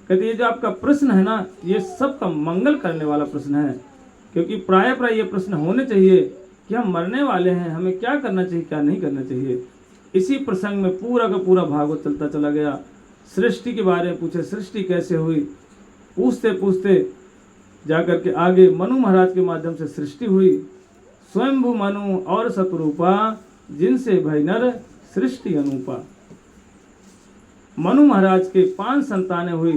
कहते ये जो आपका प्रश्न है ना, ये सबका मंगल करने वाला प्रश्न है। क्योंकि प्राय ये प्रश्न होने चाहिए कि हम मरने वाले हैं, हमें क्या करना चाहिए क्या नहीं करना चाहिए। इसी प्रसंग में पूरा का पूरा भागवत चलता चला गया। सृष्टि के बारे में पूछे, सृष्टि कैसे हुई, पूछते पूछते जाकर के आगे मनु महाराज के माध्यम से सृष्टि हुई। स्वयंभू मनु और सतरूपा, जिनसे भई नर सृष्टि अनूपा। मनु महाराज के 5 संतानें हुई,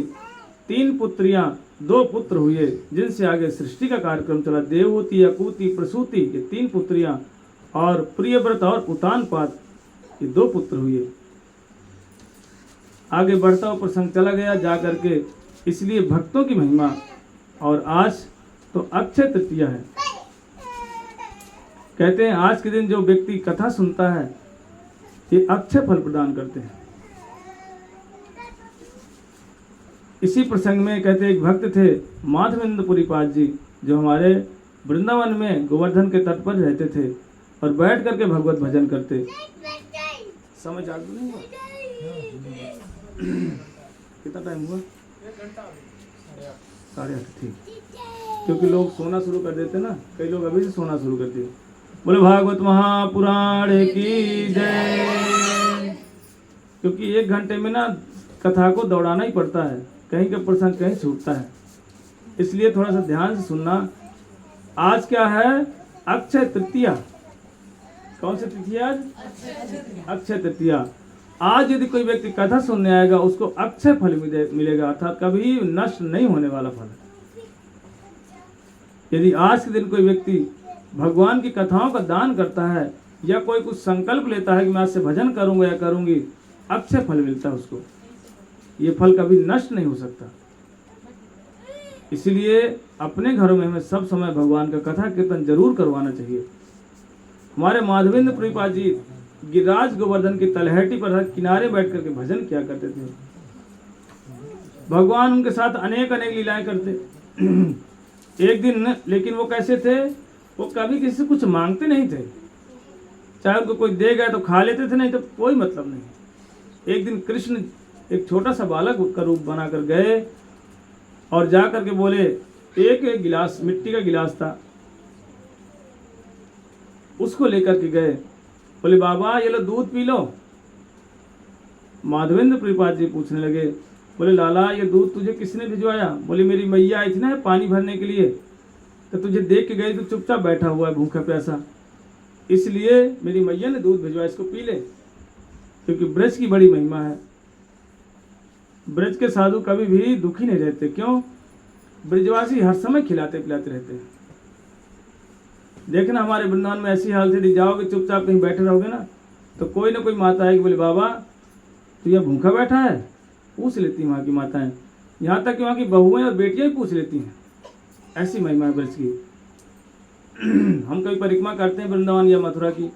3 पुत्रियां, 2 पुत्र हुए, जिनसे आगे सृष्टि का कार्यक्रम चला। देवहूति, अकूति, प्रसूति, ये 3 पुत्रियां, और प्रियव्रत और उतानपाद, ये 2 पुत्र हुए। आगे बढ़ता हुआ प्रसंग चला गया जा करके। इसलिए भक्तों की महिमा। और आज तो अक्षय तृतीया है। कहते हैं आज के दिन जो व्यक्ति कथा सुनता है ये अक्षय फल प्रदान करते हैं। इसी प्रसंग में कहते एक भक्त थे माधवेंद्रपुरी पाद जी, जो हमारे वृंदावन में गोवर्धन के तट पर रहते थे और बैठ करके भगवत भजन करते। समझ आ नहीं हुआ? कितना टाइम हुआ? 8:30 ठीक, क्योंकि लोग सोना शुरू कर देते ना, कई लोग अभी से सोना शुरू कर दिए। बोले भागवत महापुराण की जय। क्योंकि 1 घंटे में ना कथा को दौड़ाना ही पड़ता है, कहीं का प्रसंग कहीं छूटता है, इसलिए थोड़ा सा ध्यान से सुनना। आज क्या है? अक्षय तृतीया। कौन सी तिथि आज? अक्षय तृतीया। आज यदि कोई व्यक्ति कथा सुनने आएगा उसको अक्षय फल मिलेगा, अर्थात कभी नष्ट नहीं होने वाला फल। यदि आज के दिन कोई व्यक्ति भगवान की कथाओं का दान करता है या कोई कुछ संकल्प लेता है कि मैं आज से भजन करूंगा या करूंगी, अक्षय फल मिलता है उसको। ये फल कभी नष्ट नहीं हो सकता। इसलिए अपने घरों में हमें सब समय भगवान का कथा कीर्तन जरूर करवाना चाहिए। हमारे माधवेंद्र पुरीपाद जी गिरिराज गोवर्धन की तलहटी पर किनारे बैठ करके भजन किया करते थे। भगवान उनके साथ अनेक अनेक लीलाएं करते। एक दिन लेकिन वो कैसे थे? वो कभी किसी से कुछ मांगते नहीं थे, चाहे उनको कोई दे गए तो खा लेते थे, नहीं तो कोई मतलब नहीं। एक दिन कृष्ण एक छोटा सा बालक का रूप बनाकर गए और जा करके बोले, एक गिलास, मिट्टी का गिलास था, उसको लेकर के गए। बोले बाबा ये लो दूध पी लो। माधवेंद्र पुरीपाद जी पूछने लगे, बोले लाला ये दूध तुझे किसने भिजवाया? बोले मेरी मैया आई थी ना पानी भरने के लिए, तो तुझे देख के गई तो चुपचाप बैठा हुआ है भूखा प्यासा, इसलिए मेरी मैया ने दूध भिजवाया, इसको पी ले। क्योंकि ब्रज की बड़ी महिमा है। ब्रज के साधु कभी भी दुखी नहीं रहते। क्यों? ब्रजवासी हर समय खिलाते पिलाते रहते हैं। देखना हमारे वृंदावन में ऐसी हालत है, जाओगे चुपचाप कहीं बैठे रहोगे ना तो कोई ना कोई माता आएगी, बोले बाबा तू यहाँ भूखा बैठा है, पूछ लेती वहाँ की माताएं, यहाँ तक कि वहाँ की बहुएं और बेटियां ही पूछ लेती हैं। ऐसी महिमा है ब्रज की। हम कभी परिक्रमा करते हैं वृंदावन या मथुरा की,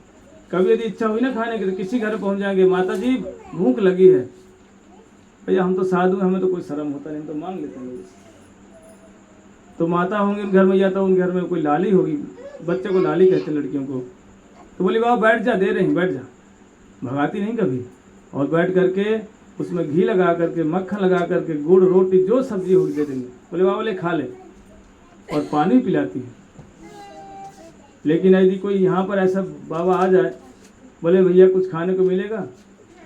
कभी यदि इच्छा हुई ना खाने की तो किसी घर पहुँच जाएंगे, माता जी भूख लगी है। भैया हम तो साधु हैं, हमें तो कोई शर्म होता नहीं, तो मांग लेते हैं। तो माता होंगी उन घर में या तो उन घर में कोई लाली होगी, बच्चे को लाली कहते हैं लड़कियों को, तो बोली बाबा बैठ जा, दे रहे हैं बैठ जा, भगाती नहीं कभी। और बैठ करके उसमें घी लगा करके, मक्खन लगा करके, गुड़ रोटी जो सब्जी होगी दे देंगे। बोले बाबा ले खा ले, और पानी पिलाती है। लेकिन यदि कोई यहाँ पर ऐसा बाबा आ जाए, बोले भैया कुछ खाने को मिलेगा,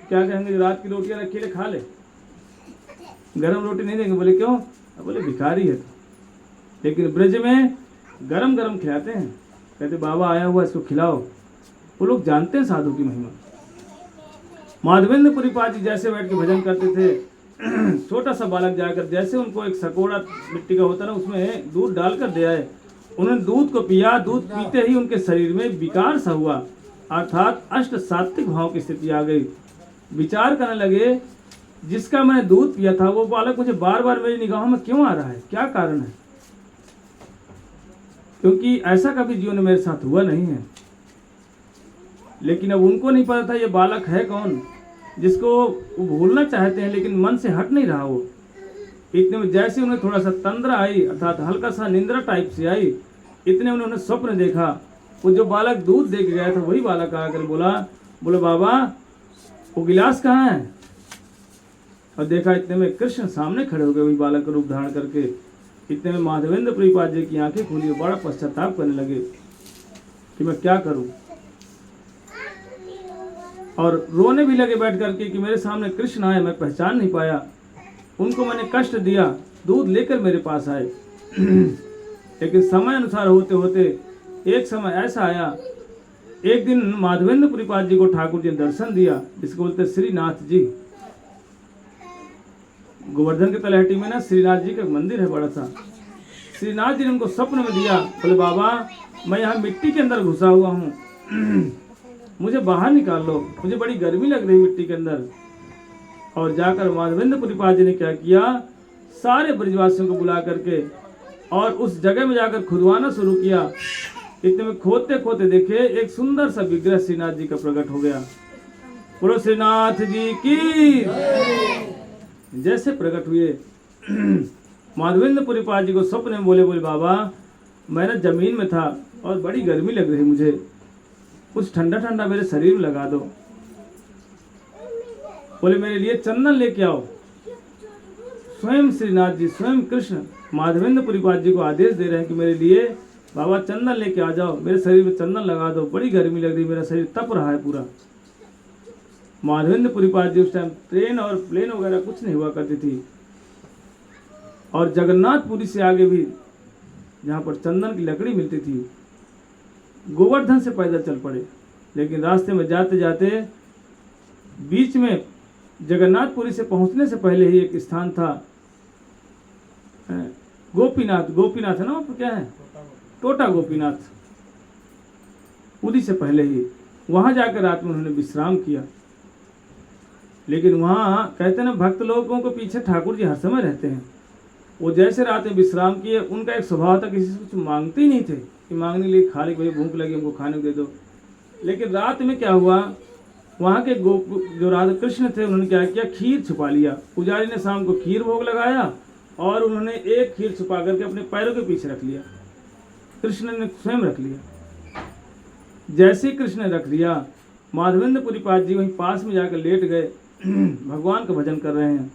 क्या कहेंगे? रात की रोटियाँ रखी ले, खा ले, गरम रोटी नहीं देंगे। बोले क्यों? बोले भिखारी है। लेकिन ब्रज में गरम गरम खिलाते हैं, कहते बाबा आया हुआ इसको खिलाओ। वो लोग जानते हैं साधु की महिमा। माधवेंद्र पुरीपाद जी जैसे बैठ के भजन करते थे, छोटा सा बालक जाकर जैसे उनको एक सकोड़ा मिट्टी का होता ना उसमें दूध डालकर दे आए, उन्होंने दूध को पिया। दूध पीते ही उनके शरीर में विकार सा हुआ, अर्थात अष्ट सात्विक भाव की स्थिति आ गई। विचार करने लगे, जिसका मैंने दूध पिया था वो बालक मुझे बार बार मेरी निगाहों में क्यों आ रहा है, क्या कारण है? क्योंकि ऐसा कभी जीवन में मेरे साथ हुआ नहीं है। लेकिन अब उनको नहीं पता था ये बालक है कौन, जिसको वो भूलना चाहते हैं लेकिन मन से हट नहीं रहा वो। इतने में जैसे उन्हें थोड़ा सा तंद्रा आई, अर्थात हल्का सा निंद्रा टाइप से आई, इतने उन्होंने स्वप्न देखा। वो जो बालक दूध दे के गया था वही बालक आकर बोले बाबा वो गिलास कहाँ है? और देखा इतने में कृष्ण सामने खड़े हो गए वही बालक का रूप धारण करके। इतने में माधवेंद्र पुरीपाद जी की आंखें खुली, बड़ा पश्चाताप करने लगे कि मैं क्या करूं, और रोने भी लगे बैठ करके कि मेरे सामने कृष्ण आए, मैं पहचान नहीं पाया, उनको मैंने कष्ट दिया, दूध लेकर मेरे पास आए। लेकिन समय अनुसार होते होते एक समय ऐसा आया, एक दिन माधवेंद्र पुरीपाद जी को ठाकुर जी ने दर्शन दिया, जिसको बोलते श्रीनाथ जी। गोवर्धन के तलहटी में ना श्रीनाथ जी का मंदिर है बड़ा सा। श्रीनाथ जी ने उनको स्वप्न में दिया, बोले बाबा मैं यहाँ मिट्टी के अंदर घुसा हुआ हूँ, मुझे बाहर निकाल लो, मुझे बड़ी गर्मी लग रही मिट्टी के अंदर। और जाकर माधवेंद्र पुरीपाद जी ने क्या किया, सारे ब्रजवासियों को बुला करके और उस जगह में जाकर खुदवाना शुरू किया। इतने में खोदते खोदते देखे एक सुंदर सा विग्रह श्रीनाथ जी का प्रकट हो गया। बोलो श्रीनाथ जी की। जैसे प्रकट हुए माधवेंद्र पुरीपाद जी को स्वप्न में बोले बाबा मैं ना जमीन में था और बड़ी गर्मी लग रही मुझे, कुछ ठंडा ठंडा मेरे शरीर में लगा दो। बोले मेरे लिए चंदन लेके आओ। स्वयं श्रीनाथ जी, स्वयं कृष्ण माधवेंद्र पुरीपाद जी को आदेश दे रहे हैं कि मेरे लिए बाबा चंदन लेके आ जाओ, मेरे शरीर में चंदन लगा दो, बड़ी गर्मी लग रही, मेरा शरीर तप रहा है पूरा। माधवेंद्र पुरीपाद जी उस टाइम ट्रेन और प्लेन वगैरह कुछ नहीं हुआ करती थी, और जगन्नाथपुरी से आगे भी जहाँ पर चंदन की लकड़ी मिलती थी, गोवर्धन से पैदल चल पड़े। लेकिन रास्ते में जाते जाते बीच में जगन्नाथपुरी से पहुंचने से पहले ही एक स्थान था, गोपीनाथ, गोपीनाथ है ना, वो क्या है, टोटा गोपीनाथ, उसी से पहले ही वहां जाकर रात में उन्होंने विश्राम किया। लेकिन वहां कहते ना, भक्त लोगों के पीछे ठाकुर जी हर समय रहते हैं। वो जैसे रात में विश्राम किए, उनका एक स्वभाव था, किसी से कुछ मांगते ही नहीं थे कि मांगने के लिए खा ले, भाई भूख लगी हमको खाने को दे दो। लेकिन रात में क्या हुआ, वहाँ के जो राधा कृष्ण थे उन्होंने क्या किया, खीर छुपा लिया। पुजारी ने शाम को खीर भोग लगाया और उन्होंने एक खीर छुपा करके अपने पैरों के पीछे रख लिया। कृष्ण ने स्वयं रख लिया। जैसे ही कृष्ण ने रख लिया, माधवेंद्र पुरीपाद जी वहीं पास में जाकर लेट गए, भगवान का भजन कर रहे हैं।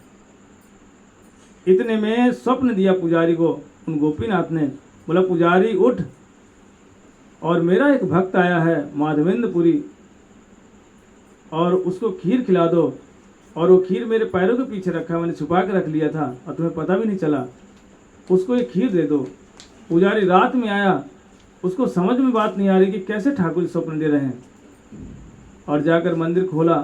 इतने में स्वप्न दिया पुजारी को उन गोपीनाथ ने, बोला पुजारी उठ, और मेरा एक भक्त आया है माधवेंद्र पुरी, और उसको खीर खिला दो। और वो खीर मेरे पैरों के पीछे रखा, मैंने छुपा के रख लिया था और तुम्हें पता भी नहीं चला, उसको एक खीर दे दो। पुजारी रात में आया, उसको समझ में बात नहीं आ रही कि कैसे ठाकुर जी स्वप्न दे रहे हैं, और जाकर मंदिर खोला,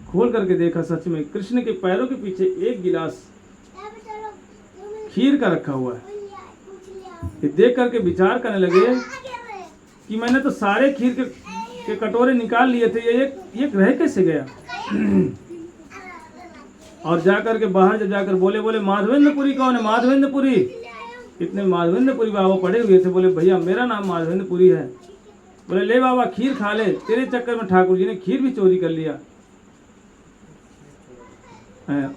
खोल करके देखा सच में कृष्ण के पैरों के पीछे एक गिलास खीर का रखा हुआ है। ये देख करके विचार करने लगे कि मैंने तो सारे खीर के कटोरे निकाल लिए थे, ये रह कैसे गया। और जाकर के बाहर जब जाकर बोले माधवेंद्रपुरी कौन है, माधवेंद्रपुरी। इतने माधवेंद्रपुरी बाबा पड़े हुए थे, बोले भैया मेरा नाम माधवेंद्रपुरी है। बोले ले बाबा खीर खा ले, तेरे चक्कर में ठाकुर जी ने खीर भी चोरी कर लिया।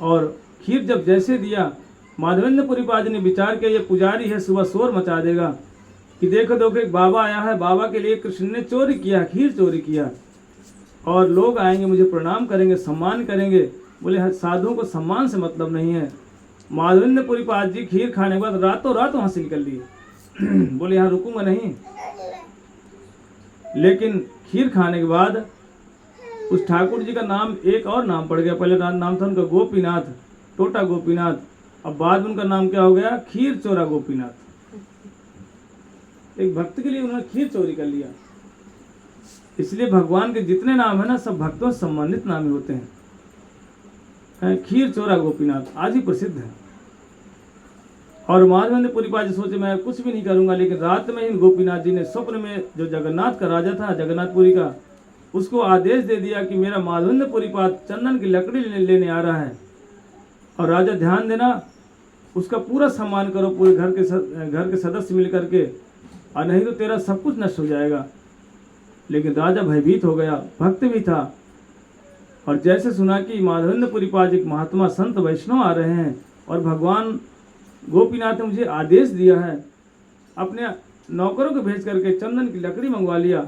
और खीर जब जैसे दिया, माधवेंद्रपुरी पाद ने विचार किया ये पुजारी है, सुबह शोर मचा देगा कि देखो देखो एक बाबा आया है, बाबा के लिए कृष्ण ने चोरी किया, खीर चोरी किया, और लोग आएंगे मुझे प्रणाम करेंगे, सम्मान करेंगे। बोले साधुओं को सम्मान से मतलब नहीं है। माधवेंद्रपुरी पाद जी खीर खाने के बाद रातों रात वहाँ से निकल लिए। बोले यहाँ रुकूंगा नहीं। लेकिन खीर खाने के बाद उस ठाकुर जी का नाम एक और नाम पड़ गया। पहले नाम था उनका गोपीनाथ, टोटा गोपीनाथ, अब बाद में उनका नाम क्या हो गया, खीर चोरा गोपीनाथ। एक भक्त के लिए उन्होंने खीर चोरी कर लिया। इसलिए भगवान के जितने नाम है ना, सब भक्तों से संबंधित नाम ही होते हैं। खीर चोरा गोपीनाथ आज ही प्रसिद्ध है। और माधवेंद्रपुरी पाद जी सोचे मैं कुछ भी नहीं करूंगा, लेकिन रात में ही गोपीनाथ जी ने स्वप्न में जो जगन्नाथ का राजा था, जगन्नाथपुरी का, उसको आदेश दे दिया कि मेरा माधवेंद्रपुरी पाद चंदन की लकड़ी लेने आ रहा है, और राजा ध्यान देना, उसका पूरा सम्मान करो, पूरे घर के सदस्य मिल करके, और नहीं तो तेरा सब कुछ नष्ट हो जाएगा। लेकिन राजा भयभीत हो गया, भक्त भी था, और जैसे सुना कि माधवेंद्रपुरी पाद एक महात्मा संत वैष्णव आ रहे हैं और भगवान गोपीनाथ ने मुझे आदेश दिया है, अपने नौकरों को भेज करके चंदन की लकड़ी मंगवा लिया,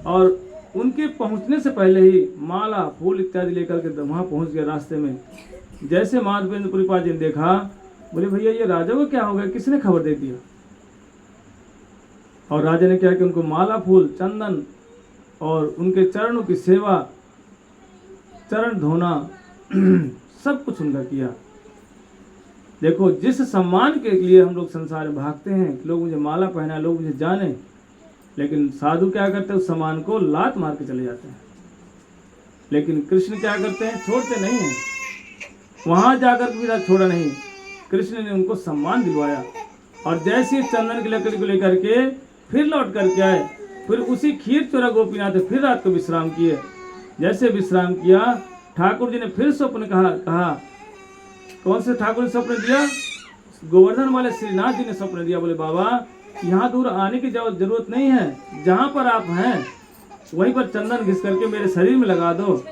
और उनके पहुंचने से पहले ही माला फूल इत्यादि लेकर के वहाँ पहुँच गया। रास्ते में जैसे माधवेंद्रपुरी पाद जी ने देखा, बोले भैया ये राजा को क्या हो गया, किसने खबर दे दिया। और राजा ने क्या कि उनको माला फूल चंदन और उनके चरणों की सेवा, चरण धोना, सब कुछ उनका किया। देखो जिस सम्मान के लिए हम लोग संसार में भागते हैं, लोग मुझे माला पहना, लोग मुझे जाने, लेकिन साधु क्या करते हैं, उस सम्मान को लात मार के चले जाते हैं। लेकिन कृष्ण क्या करते हैं, छोड़ते नहीं हैं। वहां जाकर भी छोड़ा नहीं, कृष्ण ने उनको सम्मान दिलवाया। और जैसे चंदन की लकड़ी को लेकर के फिर लौट करके आए, फिर उसी खीर चोरा गोपीनाथ फिर रात को विश्राम किए। जैसे विश्राम किया, ठाकुर जी ने फिर स्वप्न कहा कौन से ठाकुर ने स्वप्न दिया, गोवर्धन वाले श्रीनाथ जी ने स्वप्न दिया। बोले बाबा यहाँ दूर आने की जरूरत नहीं है, जहाँ पर आप हैं वहीं पर चंदन घिस करके मेरे शरीर में लगा दो,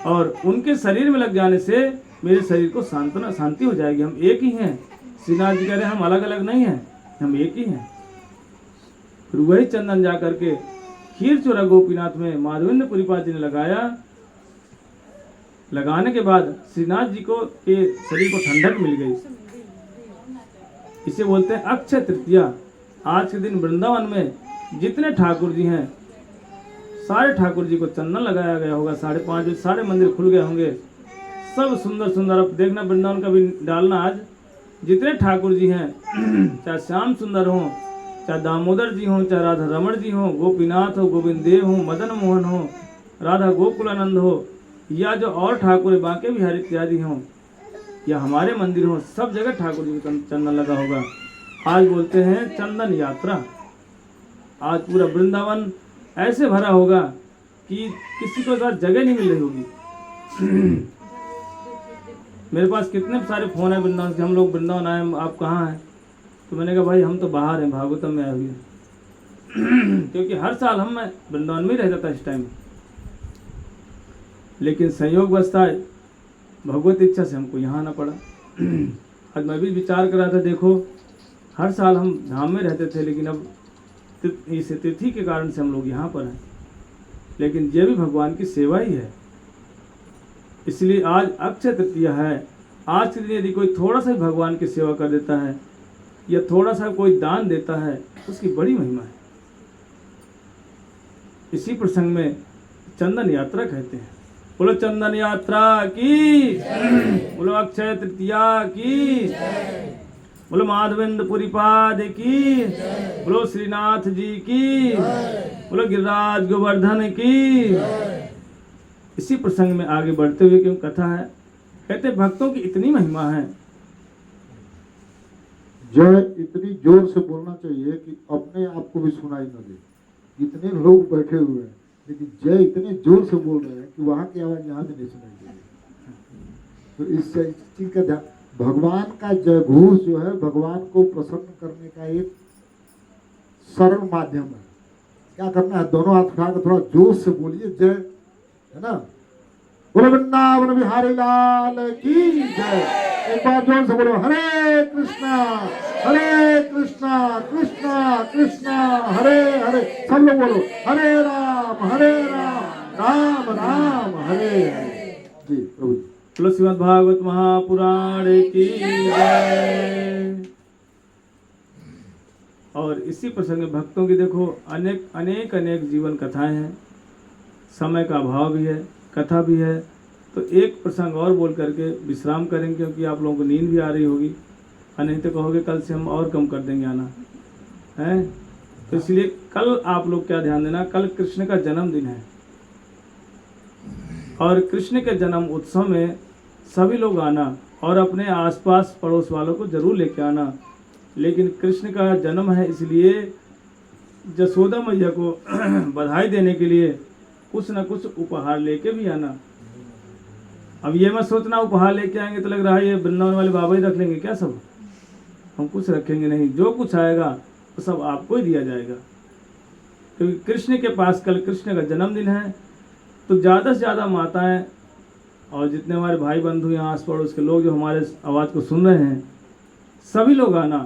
और उनके शरीर में लग जाने से मेरे शरीर को शांति हो जाएगी। हम एक ही हैं। श्रीनाथ जी कह रहे हैं हम अलग अलग नहीं हैं, हम एक ही हैं। फिर वही चंदन जा करके खीर चोरा गोपीनाथ में माधवेंद्रपुरी पाद जी ने लगाया। लगाने के बाद श्रीनाथ जी को के शरीर को ठंडक मिल गई, इसे बोलते हैं अक्षय तृतीया। आज के दिन वृंदावन में जितने ठाकुर जी हैं सारे ठाकुर जी को चंदन लगाया गया होगा। 5:30 बजे सारे मंदिर खुल गए होंगे, सब सुंदर सुंदर। अब देखना वृंदावन का भी डालना, आज जितने ठाकुर जी हैं चाहे श्याम सुंदर हों, चाहे दामोदर जी हों, चाहे राधा रमण जी हों, गोपीनाथ हो, गोविंद देव हो, मदन मोहन हो, राधा गोकुलानंद हो, या जो और ठाकुर बांके बिहारी इत्यादि हों, या हमारे मंदिर हों, सब जगह ठाकुर जी का चंदन लगा होगा। आज बोलते हैं चंदन यात्रा। आज पूरा वृंदावन ऐसे भरा होगा कि किसी को साथ जगह नहीं मिल रही होगी। मेरे पास कितने सारे फ़ोन है वृंदावन से, हम लोग वृंदावन आए, आप कहाँ हैं? तो मैंने कहा भाई हम तो बाहर हैं, भागवतम में आए हुए हैं। क्योंकि हर साल हम मैं वृंदावन में ही रहता था इस टाइम, लेकिन संयोग बसता है भगवत इच्छा से हमको यहाँ आना पड़ा। आज मैं भी विचार कर रहा था, देखो हर साल हम धाम में रहते थे, लेकिन अब इस तिथि के कारण से हम लोग यहाँ पर हैं। लेकिन ये भी भगवान की सेवा ही है, इसलिए आज अक्षय तृतीया है। आज के दिन यदि कोई थोड़ा सा भगवान की सेवा कर देता है या थोड़ा सा कोई दान देता है, उसकी बड़ी महिमा है। इसी प्रसंग में चंदन यात्रा कहते हैं। बोलो चंदन यात्रा की, बोलो अक्षय तृतीया की, बोलो माधवेंद्रपुरी पाद की, बोलो श्रीनाथ जी की, बोलो गिरिराज गोवर्धन की। इसी प्रसंग में आगे बढ़ते हुए क्यों कथा है, कहते भक्तों की इतनी महिमा है। जय इतनी जोर से बोलना चाहिए कि अपने आप को भी सुनाई न दे। इतने लोग बैठे हुए हैं, लेकिन जय इतने जोर से बोल रहे हैं कि वहां की आवाज यहाँ भी नहीं सुनाई दे रही। तो इस चीज का ध्यान, भगवान का जय घोष जो है भगवान को प्रसन्न करने का एक सरल माध्यम है। क्या करना है, दोनों हाथ उठा कर थोड़ा जोर से बोलिए जय, है ना। बोलो वृंदावन बिहारी लाल की जय। एक बार जोर से बोलो हरे कृष्णा कृष्णा कृष्णा हरे हरे। सब लोग बोलो हरे राम राम राम हरे हरे। जी प्रभु। बोलो श्रीमद् भागवत महापुराण की जय। और इसी प्रसंग में भक्तों की देखो अनेक जीवन कथाएं हैं। समय का अभाव भी है, कथा भी है, तो एक प्रसंग और बोल करके विश्राम करेंगे, क्योंकि आप लोगों को नींद भी आ रही होगी, और नहीं तो कहोगे कल से हम और कम कर देंगे आना है। तो इसलिए कल आप लोग क्या ध्यान देना, कल कृष्ण का जन्मदिन है, और कृष्ण के जन्म उत्सव में सभी लोग आना और अपने आसपास पड़ोस वालों को जरूर लेके आना। लेकिन कृष्ण का जन्म है, इसलिए जसोदा मैया को बधाई देने के लिए कुछ न कुछ उपहार लेके भी आना। अब ये मत सोचना उपहार लेके आएंगे तो लग रहा है ये वृंदावन वाले बाबा ही रख लेंगे क्या, सब हम कुछ रखेंगे नहीं। जो कुछ आएगा वो सब आपको ही दिया जाएगा, क्योंकि कृष्ण के पास कल कृष्ण का जन्मदिन है। तो ज़्यादा से ज़्यादा माताएं और जितने हमारे भाई बंधु यहाँ आस पड़ोस के लोग जो हमारे आवाज़ को सुन रहे हैं, सभी लोग आना,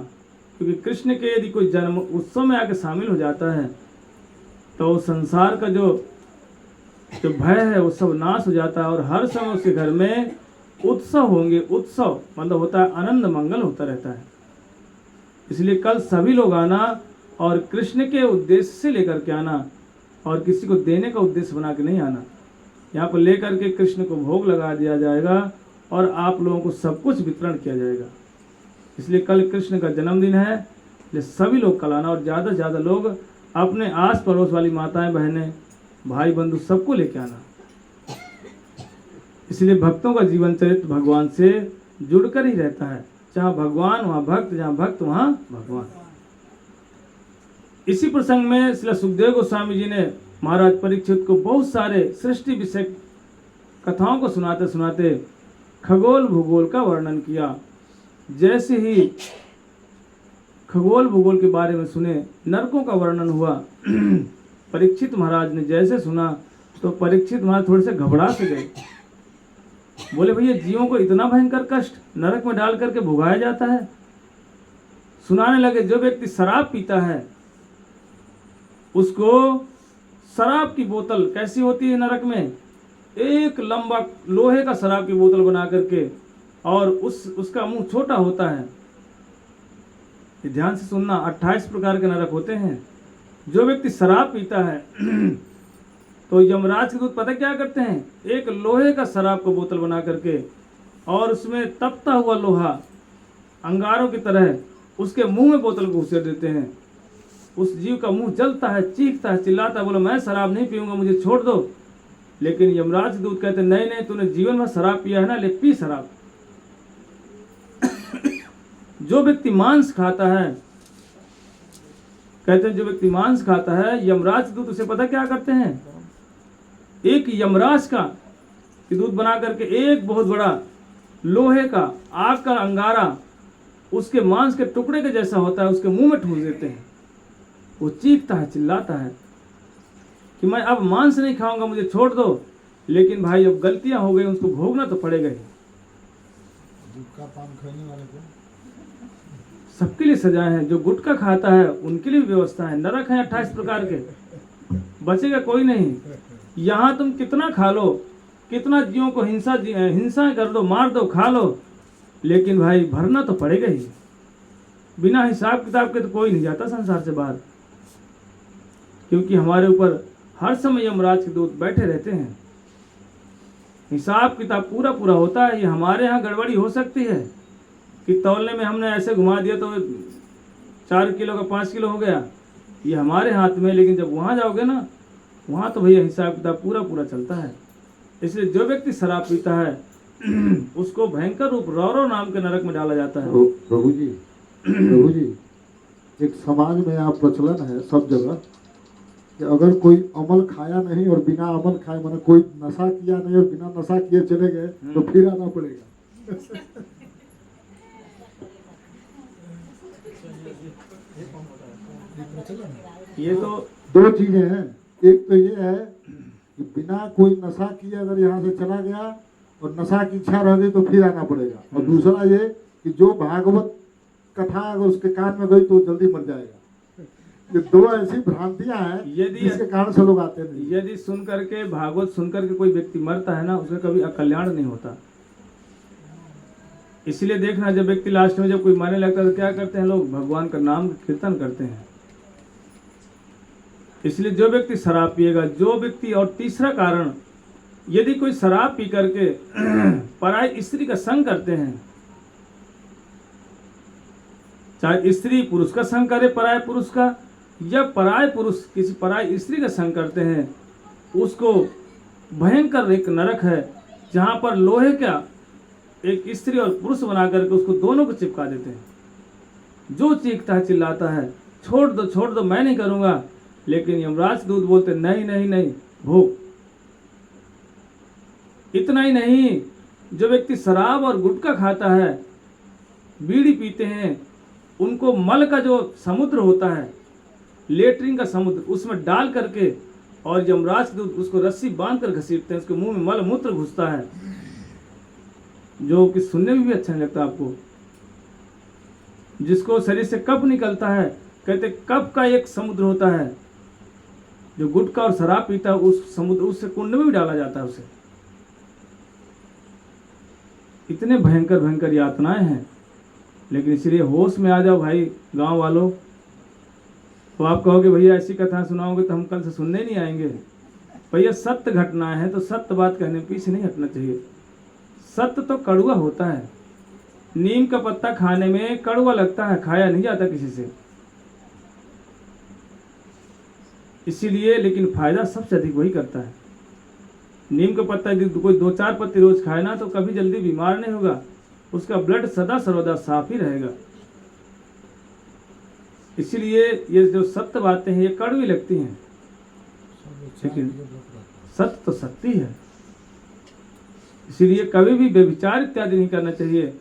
क्योंकि कृष्ण के यदि कोई जन्म उत्सव में आके शामिल हो जाता है तो संसार का जो भय है वो सब नाश हो जाता है, और हर समय उसके घर में उत्सव होंगे। उत्सव मतलब होता है आनंद मंगल होता रहता है। इसलिए कल सभी लोग आना और कृष्ण के उद्देश्य से लेकर के आना, और किसी को देने का उद्देश्य बना के नहीं आना। यहाँ पर लेकर के कृष्ण को भोग लगा दिया जाएगा और आप लोगों को सब कुछ वितरण किया जाएगा। इसलिए कल कृष्ण का जन्मदिन है, इसलिए सभी लोग कल आना, और ज़्यादा से ज़्यादा लोग अपने आस पड़ोस वाली माताएं बहनें भाई बंधु सबको लेके आना। इसलिए भक्तों का जीवन चरित्र भगवान से जुड़कर ही रहता है। जहाँ भगवान वहाँ भक्त, जहाँ भक्त वहाँ भगवान। इसी प्रसंग में श्री सुखदेव गोस्वामी जी ने महाराज परीक्षित को बहुत सारे सृष्टि विषय कथाओं को सुनाते सुनाते खगोल भूगोल का वर्णन किया। जैसे ही खगोल भूगोल के बारे में सुने, नरकों का वर्णन हुआ, परीक्षित महाराज ने जैसे सुना तो परीक्षित महाराज थोड़े से घबरा से गए। बोले भैया जीवों को इतना भयंकर कष्ट नरक में डाल करके भुगाया जाता है। सुनाने लगे, जो व्यक्ति शराब पीता है उसको शराब की बोतल कैसी होती है नरक में, एक लंबा लोहे का शराब की बोतल बना करके, और उसका मुंह छोटा होता है, ये ध्यान से सुनना, 28 प्रकार के नरक होते हैं। जो व्यक्ति शराब पीता है तो यमराज के दूत पता क्या करते हैं, एक लोहे का शराब को बोतल बना करके और उसमें तपता हुआ लोहा अंगारों की तरह उसके मुंह में बोतल को घुसेड़ देते हैं। उस जीव का मुंह जलता है, चीखता है, चिल्लाता है, बोला मैं शराब नहीं पीऊंगा, मुझे छोड़ दो। लेकिन यमराज के दूत कहते नहीं नहीं, तूने जीवन भर शराब पिया है ना, ले पी शराब। जो व्यक्ति मांस खाता है, कहते हैं जो व्यक्ति मांस खाता है, यमराज दूत उसे पता क्या करते हैं, एक यमराज का दूत बना करके एक बहुत बड़ा लोहे का आग का अंगारा उसके मांस के टुकड़े के जैसा होता है उसके मुंह में ठूस देते हैं। वो चीखता है, चिल्लाता है कि मैं अब मांस नहीं खाऊंगा, मुझे छोड़ दो। लेकिन भाई अब गलतियां हो गई, उसको भोगना तो पड़ेगा ही। गुटखा पान खाने वाले को सबके लिए सजाएं हैं, जो गुटखा खाता है उनके लिए भी व्यवस्था है। नरक है 28 प्रकार के, बचेगा कोई नहीं। यहाँ तुम कितना खा लो, कितना जीवों को हिंसा कर दो, मार दो, खा लो, लेकिन भाई भरना तो पड़ेगा ही। बिना हिसाब किताब के तो कोई नहीं जाता संसार से बाहर, क्योंकि हमारे ऊपर हर समय यमराज के दूत बैठे रहते हैं। हिसाब किताब पूरा पूरा होता है। ये हमारे यहाँ गड़बड़ी हो सकती है कि तौलने में हमने ऐसे घुमा दिया तो 4 किलो का 5 किलो हो गया, ये हमारे हाथ में। लेकिन जब वहाँ जाओगे ना, वहाँ तो भैया हिसाब किताब पूरा पूरा चलता है। इसलिए जो व्यक्ति शराब पीता है उसको भयंकर रूप रौरव नाम के नरक में डाला जाता है। प्रभु जी एक समाज में यहाँ प्रचलन है सब जगह कि अगर कोई अमल खाया नहीं और बिना अमल खाए, माने कोई नशा किया नहीं और बिना नशा किए चले गए तो फिर आना पड़ेगा। ये तो 2 चीजें हैं। एक तो ये है कि बिना कोई नशा किए अगर यहाँ से चला गया और नशा की इच्छा रह गई तो फिर आना पड़ेगा। और दूसरा ये कि जो भागवत कथा अगर उसके कान में गई तो जल्दी मर जाएगा। ये 2 ऐसी भ्रांतियां हैं जिसके कारण से लोग आते नहीं। यदि सुन करके भागवत सुन करके कोई व्यक्ति मरता है ना, उसका कभी अकल्याण नहीं होता। इसलिए देखना, जब व्यक्ति लास्ट में जब कोई मरने लगता है तो क्या करते हैं लोग, भगवान का नाम कीर्तन करते हैं। इसलिए जो व्यक्ति शराब पिएगा, जो व्यक्ति, और तीसरा कारण, यदि कोई शराब पी करके पराई स्त्री का संग करते हैं, चाहे स्त्री पुरुष का संग करे पराय पुरुष का, या पराय पुरुष किसी पराय स्त्री का संग करते हैं, उसको भयंकर एक नरक है जहां पर लोहे का एक स्त्री और पुरुष बना करके उसको दोनों को चिपका देते हैं। जो चीखता है, चिल्लाता है, छोड़ दो, मैं नहीं करूंगा, लेकिन यमराज दूत बोलते नहीं नहीं नहीं, भोग। इतना ही नहीं, जो व्यक्ति शराब और गुटखा खाता है, बीड़ी पीते हैं, उनको मल का जो समुद्र होता है, लेटरिन का समुद्र, उसमें डाल करके और यमराज दूत उसको रस्सी बांध कर घसीटते हैं, उसके मुंह में मल मूत्र घुसता है, जो कि सुनने में भी अच्छा नहीं लगता आपको। जिसको शरीर से कफ निकलता है, कहते कफ का एक समुद्र होता है, जो गुटखा और शराब पीता है उस समुद्र, उससे कुंड में भी डाला जाता है उसे। इतने भयंकर भयंकर यातनाएं हैं। लेकिन इसलिए होश में आ जाओ भाई गांव वालों। तो आप कहोगे भैया ऐसी कथा सुनाओगे तो हम कल से सुनने नहीं आएंगे। भैया सत्य घटनाएं हैं तो सत्य बात कहने पीछे नहीं हटना चाहिए। सत्य तो कड़वा होता है। नीम का पत्ता खाने में कड़वा लगता है, खाया नहीं जाता किसी से, इसीलिए, लेकिन फायदा सबसे अधिक वही करता है। नीम का पत्ता यदि कोई 2-4 पत्ती रोज खाए ना तो कभी जल्दी बीमार नहीं होगा, उसका ब्लड सदा सर्वदा साफ ही रहेगा। इसीलिए ये जो सत्य बातें हैं ये कड़वी लगती हैं, लेकिन सत्य तो सत्य है। इसीलिए कभी भी व्यभिचार इत्यादि नहीं करना चाहिए।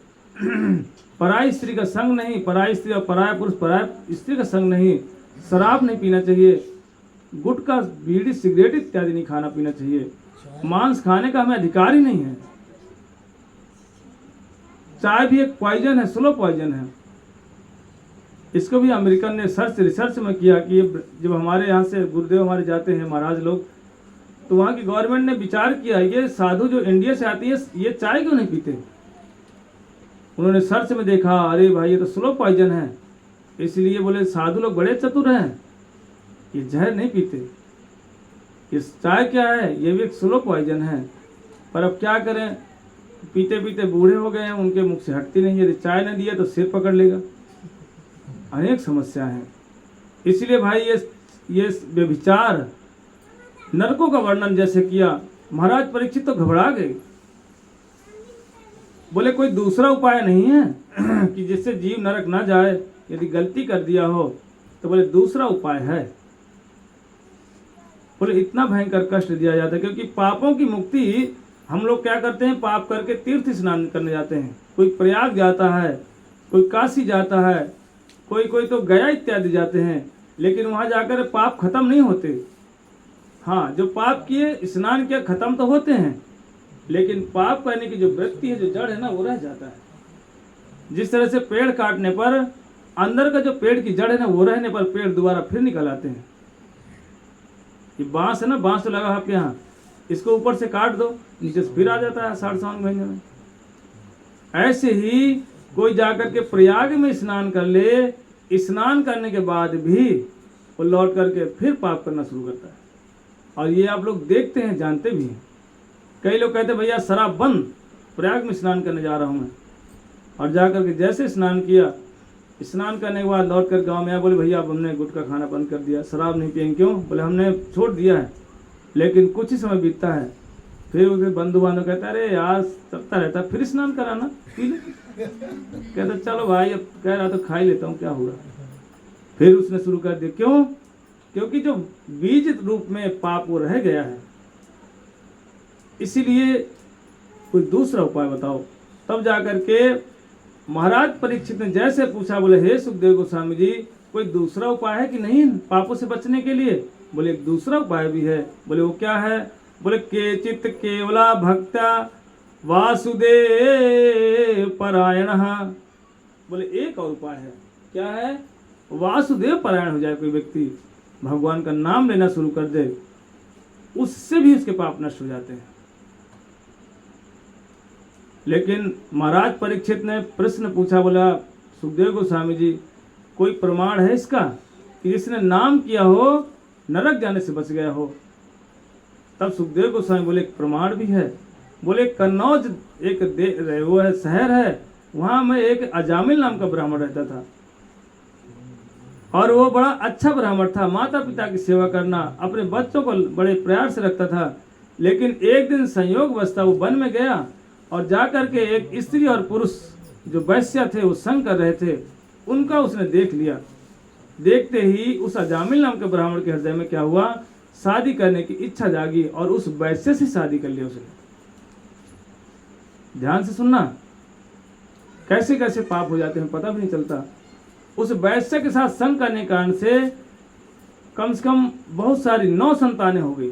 पराई स्त्री का संग नहीं, पराई स्त्री और पराया पुरुष पराय स्त्री का संग नहीं, शराब नहीं पीना चाहिए, गुटखा बीड़ी सिगरेट इत्यादि नहीं खाना पीना चाहिए, मांस खाने का हमें अधिकार ही नहीं है। चाय भी एक पॉइजन है, स्लो पॉइजन है। इसको भी अमेरिकन ने रिसर्च में किया कि जब हमारे यहाँ से गुरुदेव हमारे जाते हैं महाराज लोग, तो वहाँ की गवर्नमेंट ने विचार किया ये साधु जो इंडिया से आती है ये चाय क्यों नहीं पीते। उन्होंने सर्च में देखा, अरे भाई ये तो स्लो पॉइजन है, इसलिए बोले साधु लोग बड़े चतुर हैं, ये जहर नहीं पीते। ये चाय क्या है, ये भी एक स्लो पॉइजन है, पर अब क्या करें, पीते पीते बूढ़े हो गए हैं, उनके मुख से हटती नहीं। यदि चाय न दिया तो सिर पकड़ लेगा, अनेक समस्या हैं। इसलिए भाई ये व्यभिचार नरकों का वर्णन जैसे किया, महाराज परीक्षित तो घबरा गए। बोले कोई दूसरा उपाय नहीं है कि जिससे जीव नरक ना जाए, यदि गलती कर दिया हो तो बोले दूसरा उपाय है। बोले इतना भयंकर कष्ट दिया जाता है, क्योंकि पापों की मुक्ति हम लोग क्या करते हैं, पाप करके तीर्थ स्नान करने जाते हैं। कोई प्रयाग जाता है, कोई काशी जाता है, कोई तो गया इत्यादि जाते हैं, लेकिन वहां जाकर पाप खत्म नहीं होते। हाँ, जो पाप किए स्नान किया खत्म तो होते हैं, लेकिन पाप करने की जो वृत्ति है, जो जड़ है ना, वो रह जाता है। जिस तरह से पेड़ काटने पर अंदर का जो पेड़ की जड़ है ना, वो रहने पर पेड़ दोबारा फिर निकल आते हैं। ये बांस है ना, बांस तो लगा आपके यहाँ, इसको ऊपर से काट दो, नीचे से फिर आ जाता है आषाढ़ सावन महीने में। ऐसे ही कोई जाकर के प्रयाग में स्नान कर ले, स्नान करने के बाद भी वो लौट करके फिर पाप करना शुरू करता है। और ये आप लोग देखते हैं, जानते भी हैं। कई लोग कहते हैं भैया शराब बंद, प्रयाग में स्नान करने जा रहा हूँ मैं, और जाकर के जैसे स्नान किया, स्नान करने के बाद लौट कर गाँव में आया, बोले भैया अब हमने गुटखा खाना बंद कर दिया, शराब नहीं पियेंगे। क्यों? बोले हमने छोड़ दिया है। लेकिन कुछ ही समय बीतता है, फिर उसके बंधु बांधव कहता है अरे यार चलता रहता, फिर स्नान कराना, पी ले। कहता चलो भाई, अब कह रहा तो खा ही लेता हूँ, क्या होगा। फिर उसने शुरू कर दिया। क्यों? क्योंकि जो बीज रूप में पाप वो रह गया है। इसीलिए कोई दूसरा उपाय बताओ। तब जाकर के महाराज परीक्षित ने जैसे पूछा, बोले हे सुखदेव गोस्वामी जी, कोई दूसरा उपाय है कि नहीं पापों से बचने के लिए? बोले एक दूसरा उपाय भी है। बोले वो क्या है? बोले केचित केवला भक्त्या वासुदेव परायण। बोले एक और उपाय है। क्या है? वासुदेव परायण हो जाए कोई व्यक्ति, भगवान का नाम लेना शुरू कर दे, उससे भी उसके पाप नष्ट हो जाते हैं। लेकिन महाराज परीक्षित ने प्रश्न पूछा, बोला सुखदेव गोस्वामी जी, कोई प्रमाण है इसका कि जिसने नाम किया हो नरक जाने से बच गया हो? तब सुखदेव गोस्वामी बोले एक प्रमाण भी है। बोले कन्नौज एक वो है शहर है, वहां में एक अजामिल नाम का ब्राह्मण रहता था, और वो बड़ा अच्छा ब्राह्मण था, माता पिता की सेवा करना, अपने बच्चों को बड़े प्यार से रखता था। लेकिन एक दिन संयोग बसता वो वन में गया, और जाकर के एक स्त्री और पुरुष जो वैश्य थे वो संग कर रहे थे, उनका उसने देख लिया। देखते ही उस अजामिल नाम के ब्राह्मण के हृदय में क्या हुआ, शादी करने की इच्छा जागी, और उस वैश्य से शादी कर लिया उसने। ध्यान से सुनना, कैसे कैसे पाप हो जाते हैं पता भी नहीं चलता। उस वैश्य के साथ संग करने के कारण से कम बहुत सारी 9 संतानें हो गई।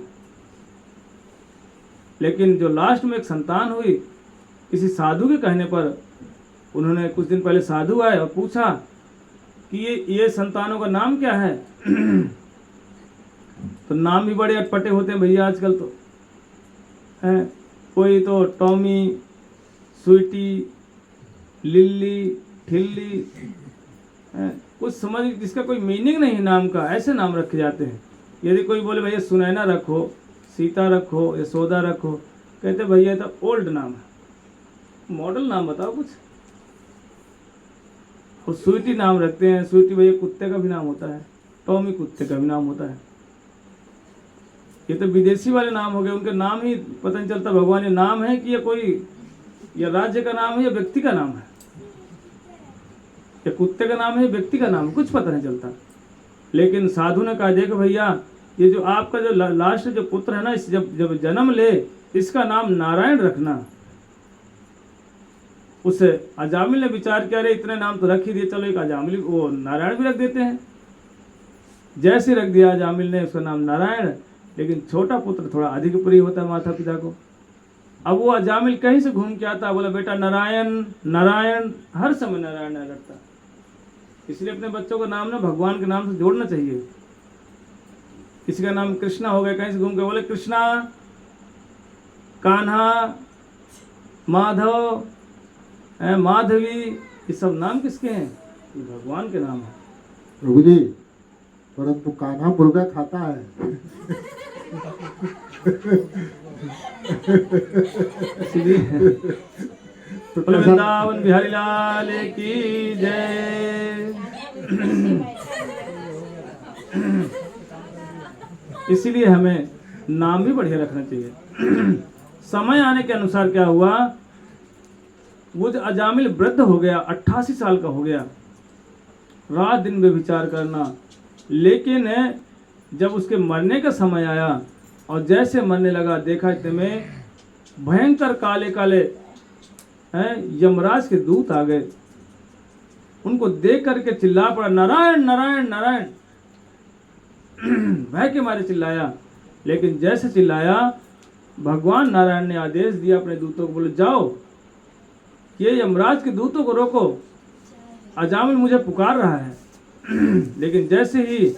लेकिन जो लास्ट में एक संतान हुई, किसी साधु के कहने पर, उन्होंने कुछ दिन पहले साधु आए और पूछा कि ये संतानों का नाम क्या है? तो नाम भी बड़े अटपटे होते हैं भैया आजकल तो हैं। कोई तो टॉमी, स्वीटी, लिल्ली, ठिल्ली, कुछ समझ जिसका कोई मीनिंग नहीं नाम का, ऐसे नाम रखे जाते हैं। यदि कोई बोले भैया सुनैना रखो, सीता रखो, यशोदा रखो, कहते भैया तो ओल्ड नाम है, मॉडल नाम बताओ कुछ। और स्वीटी नाम रखते हैं, स्वीटी भैया कुत्ते का भी नाम होता है, टॉमी कुत्ते का भी नाम होता है। ये तो विदेशी वाले नाम हो गए, उनके नाम ही पता नहीं चलता भगवान ये नाम है कि ये कोई या राज्य का नाम है या व्यक्ति का नाम है, या कुत्ते का नाम है या व्यक्ति का नाम है, कुछ पता नहीं चलता। लेकिन साधु ने कहा देखो भैया, ये जो आपका जो लास्ट जो पुत्र है ना, इस जब जन्म ले, इसका नाम नारायण रखना। उस अजामिल ने विचार किया, अरे इतने नाम तो रख ही दिए, चलो एक अजामिल वो नारायण भी रख देते हैं। जैसे रख दिया अजामिल ने उसका नाम नारायण, लेकिन छोटा पुत्र थोड़ा अधिक प्रिय होता है माता पिता को। अब वो अजामिल कहीं से घूम के आता, बोला बेटा नारायण नारायण, हर समय नारायण रखता। इसलिए अपने बच्चों का नाम ना भगवान के नाम से जोड़ना चाहिए। किसी का नाम कृष्णा हो गया, कहीं से घूम के बोले कृष्णा, कान्हा, माधव, माधवी, ये सब नाम किसके हैं? ये भगवान के नाम है। प्रभु जी, परंतु कान्हा मुर्गा खाता है। इसलिए तो बोले कैसा- वृंदावन बिहारी लाल की जय। इसीलिए हमें नाम भी बढ़िया रखना चाहिए। समय आने के अनुसार क्या हुआ, वो जो अजामिल वृद्ध हो गया, 88 साल का हो गया, रात दिन में विचार करना। लेकिन जब उसके मरने का समय आया और जैसे मरने लगा, देखा इतने में भयंकर काले काले हैं यमराज के दूत आ गए। उनको देख करके चिल्ला पड़ा, नारायण नारायण नारायण। भय के मारे चिल्लाया। लेकिन जैसे चिल्लाया, भगवान नारायण ने आदेश दिया अपने दूतों को, बोले जाओ ये यमराज के दूतों को रोको, अजामिल मुझे पुकार रहा है। लेकिन जैसे ही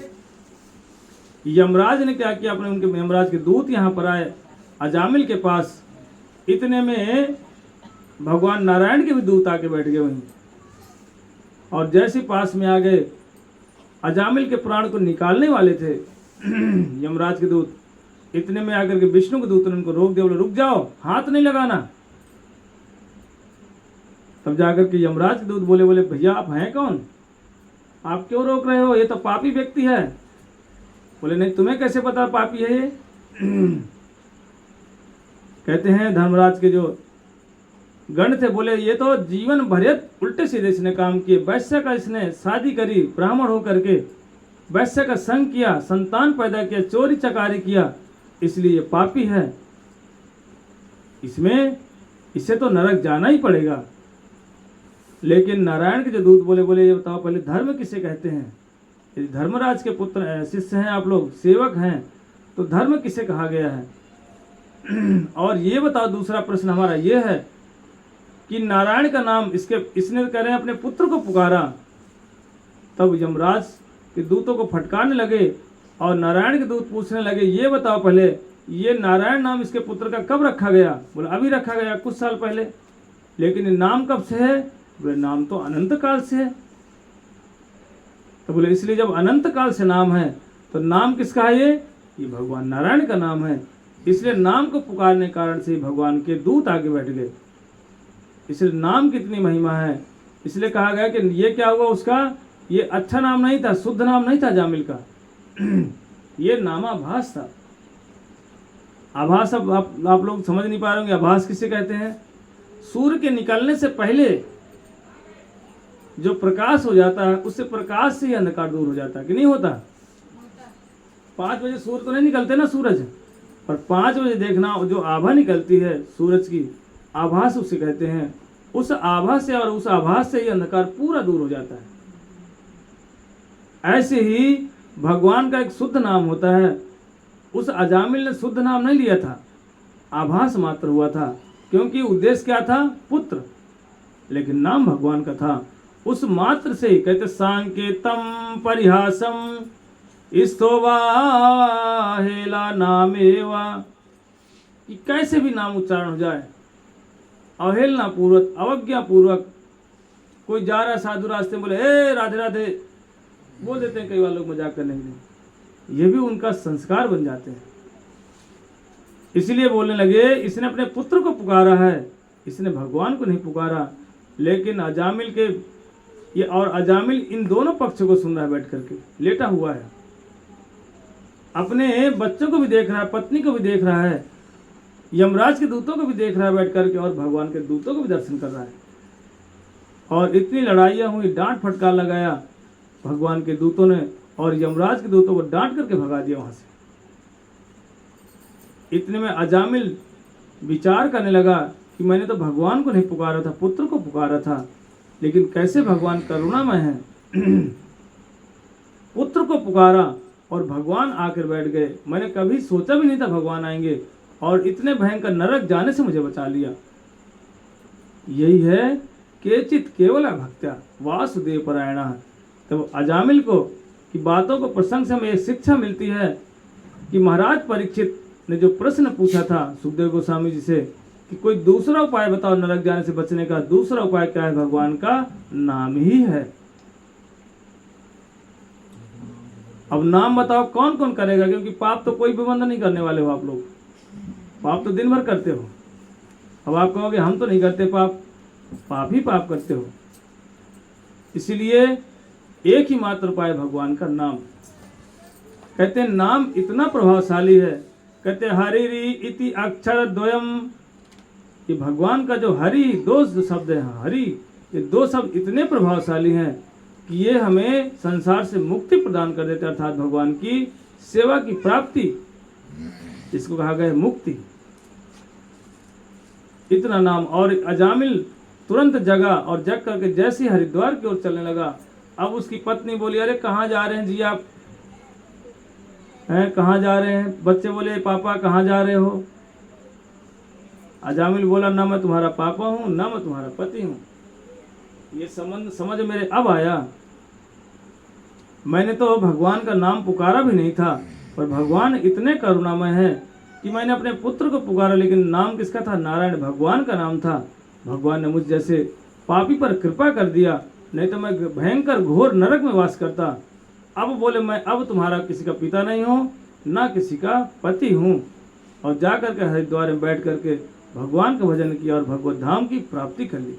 यमराज ने क्या किया, अपने उनके यमराज के दूत यहाँ पर आए अजामिल के पास। इतने में भगवान नारायण के भी दूत आके बैठ गए वहीं, और जैसे पास में आ गए, अजामिल के प्राण को निकालने वाले थे यमराज के दूत। इतने में आकर के विष्णु के दूत ने उनको रोक दिया, बोले रुक जाओ, हाथ नहीं लगाना। तब जाकर के यमराज के दूत बोले, बोले भैया आप हैं कौन, आप क्यों रोक रहे हो, ये तो पापी व्यक्ति है। बोले नहीं, तुम्हें कैसे पता पापी है ये। कहते हैं धर्मराज के जो गण थे, बोले ये तो जीवन भर उल्टे सीधे इसने काम किए। वैश्य का इसने शादी करी, ब्राह्मण होकर के वैश्य का संग किया, संतान पैदा किया, चोरी चकारी किया, इसलिए ये पापी है। इसमें इसे तो नरक जाना ही पड़ेगा। लेकिन नारायण के जो दूत बोले, बोले ये बताओ पहले धर्म किसे कहते हैं। यदि धर्मराज के पुत्र शिष्य हैं आप लोग, सेवक हैं, तो धर्म किसे कहा गया है। और ये बताओ, दूसरा प्रश्न हमारा ये है कि नारायण का नाम इसने कह रहे हैं अपने पुत्र को पुकारा। तब यमराज के दूतों को फटकारने लगे और नारायण के दूत पूछने लगे, ये बताओ पहले ये नारायण नाम इसके पुत्र का कब रखा गया। बोले अभी रखा गया, कुछ साल पहले। लेकिन ये नाम कब से है। बोले नाम तो अनंत काल से है। तो बोले इसलिए जब अनंत काल से नाम है तो नाम किसका है ये भगवान नारायण का नाम है। इसलिए नाम को पुकारने कारण से भगवान के दूत आगे बैठ गए। इसलिए नाम कितनी महिमा है। इसलिए कहा गया कि ये क्या हुआ उसका, ये अच्छा नाम नहीं था, शुद्ध नाम नहीं था जामिल का। ये नामाभास था। आभास अब आप लोग समझ नहीं पा रहे होंगे, आभास किसे कहते हैं। सूर्य के निकलने से पहले जो प्रकाश हो जाता है, उससे प्रकाश से ही अंधकार दूर हो जाता है कि नहीं होता। 5 बजे सूर्य तो नहीं निकलते ना सूरज, पर 5 बजे देखना जो आभा निकलती है सूरज की, आभास उसे कहते हैं। उस आभा से और उस आभास से ही अंधकार पूरा दूर हो जाता है। ऐसे ही भगवान का एक शुद्ध नाम होता है। उस अजामिल ने शुद्ध नाम नहीं लिया था, आभास मात्र हुआ था, क्योंकि उद्देश्य क्या था, पुत्र, लेकिन नाम भगवान का था। उस मात्र से ही कहते सांकेतम परिहासम स्तोवा हेला नामेवा, कि कैसे भी नाम उच्चारण हो जाए, अवहेलना पूर्वक, अवज्ञा पूर्वक। कोई जा रहा साधु रास्ते में बोले ए राधे राधे बोल देते हैं कई बार लोग मजाक करने के लिए, ये भी उनका संस्कार बन जाते हैं। इसलिए बोलने लगे इसने अपने पुत्र को पुकारा है, इसने भगवान को नहीं पुकारा। लेकिन अजामिल के ये और अजामिल इन दोनों पक्षों को सुन रहा है, बैठ करके लेटा हुआ है, अपने बच्चों को भी देख रहा है, पत्नी को भी देख रहा है, यमराज के दूतों को भी देख रहा है बैठ करके, और भगवान के दूतों को भी दर्शन कर रहा है। और इतनी लड़ाइयाँ हुई, डांट फटकार लगाया भगवान के दूतों ने, और यमराज के दूतों को डांट करके भगा दिया वहां से। इतने में अजामिल विचार करने लगा कि मैंने तो भगवान को नहीं पुकारा था, पुत्र को पुकारा था, लेकिन कैसे भगवान करुणामय है। पुत्र को पुकारा और भगवान आकर बैठ गए। मैंने कभी सोचा भी नहीं था भगवान आएंगे, और इतने भयंकर नरक जाने से मुझे बचा लिया। यही है केचित केवल भक्त्या वासुदेव परायण। तब अजामिल को की बातों को प्रसंग से हमें एक शिक्षा मिलती है कि महाराज परीक्षित ने जो प्रश्न पूछा था सुखदेव गोस्वामी जी से कि कोई दूसरा उपाय बताओ नरक जाने से बचने का, दूसरा उपाय क्या है, भगवान का नाम ही है। अब नाम बताओ कौन कौन करेगा, क्योंकि पाप तो कोई भी बंद नहीं करने वाले हो आप लोग, पाप तो दिन भर करते हो। अब आप कहोगे हम तो नहीं करते पाप, पाप ही पाप करते हो। इसीलिए एक ही मात्र उपाय भगवान का नाम। कहते हैं नाम इतना प्रभावशाली है, कहते हरि इति अक्षर द्वयम, ये भगवान का जो हरि दो शब्द है, हरि ये दो शब्द इतने प्रभावशाली हैं कि ये हमें संसार से मुक्ति प्रदान कर देते, अर्थात भगवान की सेवा की प्राप्ति, इसको कहा गया है मुक्ति। इतना नाम। और अजामिल तुरंत जगा और जग करके जैसे ही हरिद्वार की ओर चलने लगा, अब उसकी पत्नी बोली अरे कहाँ जा रहे हैं जी आप, हैं कहाँ जा रहे हैं? बच्चे बोले पापा कहाँ जा रहे हो? अजामिल बोला ना मैं तुम्हारा पापा हूँ ना मैं तुम्हारा पति हूँ। ये संबंध समझ मेरे अब आया। मैंने तो भगवान का नाम पुकारा भी नहीं था, पर भगवान इतने करुणामय हैं कि मैंने अपने पुत्र को पुकारा, लेकिन नाम किसका था? नारायण, भगवान का नाम था। भगवान ने मुझ जैसे पापी पर कृपा कर दिया, नहीं तो मैं भयंकर घोर नरक में वास करता। अब बोले मैं अब तुम्हारा किसी का पिता नहीं हूँ ना किसी का पति हूँ। और जा करके हरिद्वार में बैठ करके भगवान का भजन किया और भगवत धाम की प्राप्ति कर ली।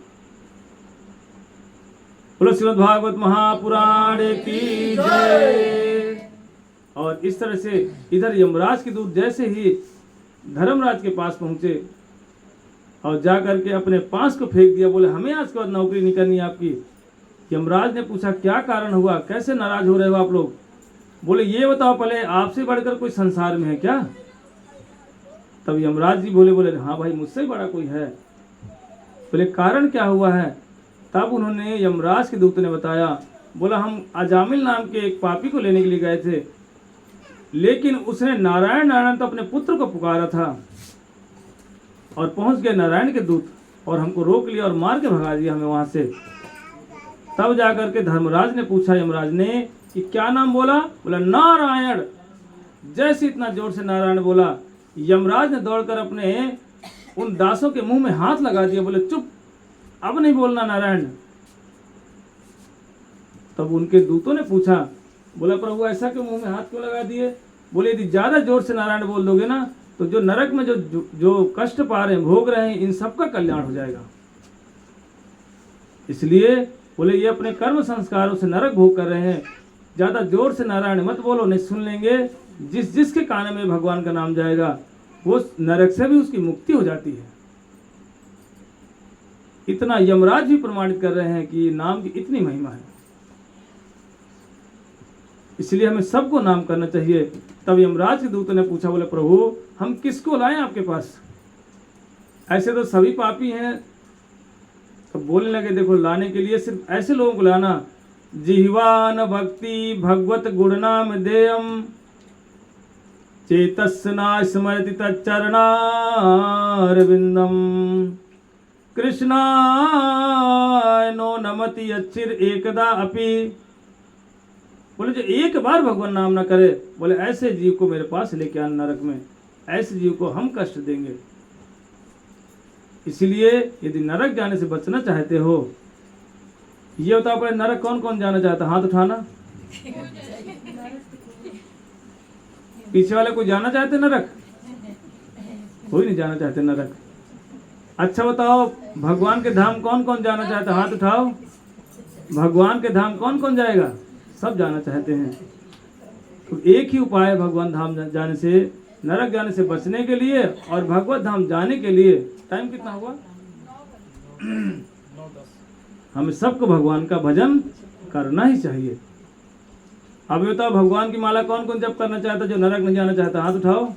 बोलो श्रीमद् भागवत महापुराण की जय। और इस तरह से इधर यमराज के दूत जैसे ही धर्मराज के पास पहुंचे और जा करके अपने पास को फेंक दिया, बोले हमें आज के बाद नौकरी नहीं करनी आपकी। यमराज ने पूछा क्या कारण हुआ, कैसे नाराज हो रहे हो आप लोग? बोले ये बताओ पहले आपसे बढ़कर कोई संसार में है क्या? तब यमराज जी बोले हाँ भाई मुझसे बड़ा कोई है। बोले कारण क्या हुआ है? तब उन्होंने यमराज के दूत ने बताया, बोला हम अजामिल नाम के एक पापी को लेने के लिए गए थे, लेकिन उसने नारायण नारायण तो अपने पुत्र को पुकारा था और पहुंच गए नारायण के दूत और हमको रोक लिया और मार के भगा दिया हमें वहां से। तब जाकर के धर्मराज ने पूछा यमराज ने कि क्या नाम बोला? बोला नारायण। जैसे इतना जोर से नारायण बोला, यमराज ने दौड़कर अपने उन दासों के मुंह में हाथ लगा दिया, बोले चुप, अब नहीं बोलना नारायण। तब उनके दूतों ने पूछा, बोला प्रभु ऐसा क्यों मुंह में हाथ क्यों लगा दिए? बोले यदि ज्यादा जोर से नारायण बोल दोगे ना तो जो नरक में जो कष्ट पा रहे हैं, भोग रहे हैं, इन सबका कल्याण हो जाएगा। इसलिए बोले ये अपने कर्म संस्कारों से नरक भोग कर रहे हैं, ज्यादा जोर से नारायण मत बोलो, नहीं सुन लेंगे। जिसके कान में भगवान का नाम जाएगा वो नरक से भी उसकी मुक्ति हो जाती है। इतना यमराज भी प्रमाणित कर रहे हैं कि नाम की इतनी महिमा है। इसलिए हमें सबको नाम करना चाहिए। तब यमराज के दूत ने पूछा, बोले प्रभु हम किसको लाएं आपके पास? ऐसे तो सभी पापी हैं। तो बोलने लगे देखो लाने के लिए सिर्फ ऐसे लोगों को लाना, जिह्वान भक्ति भगवत गुणनाम देयम चेतस्ना स्मरति तच्चरणारविंदम कृष्णाय नो नमति अच्छिर एकदा अपि। बोले जो एक बार भगवान नाम ना करे, बोले ऐसे जीव को मेरे पास लेके आना नरक में, ऐसे जीव को हम कष्ट देंगे। इसलिए यदि नरक जाने से बचना चाहते हो, ये बताओ पहले नरक कौन कौन जाना चाहता? हाथ उठाना। पीछे वाले कोई जाना चाहते नरक? कोई नहीं जाना चाहते नरक। अच्छा बताओ भगवान के धाम कौन कौन जाना चाहता? हाथ उठाओ। भगवान के धाम कौन कौन जाएगा? सब जाना चाहते हैं। तो एक ही उपाय है भगवान धाम जाने से, नरक जाने से बचने के लिए और भगवत धाम जाने के लिए। टाइम कितना हुआ? 9:10। हमें सबको भगवान का भजन करना ही चाहिए। अब बताओ भगवान की माला कौन कौन जप करना चाहता, जो नरक नहीं जाना चाहता? हाथ उठाओ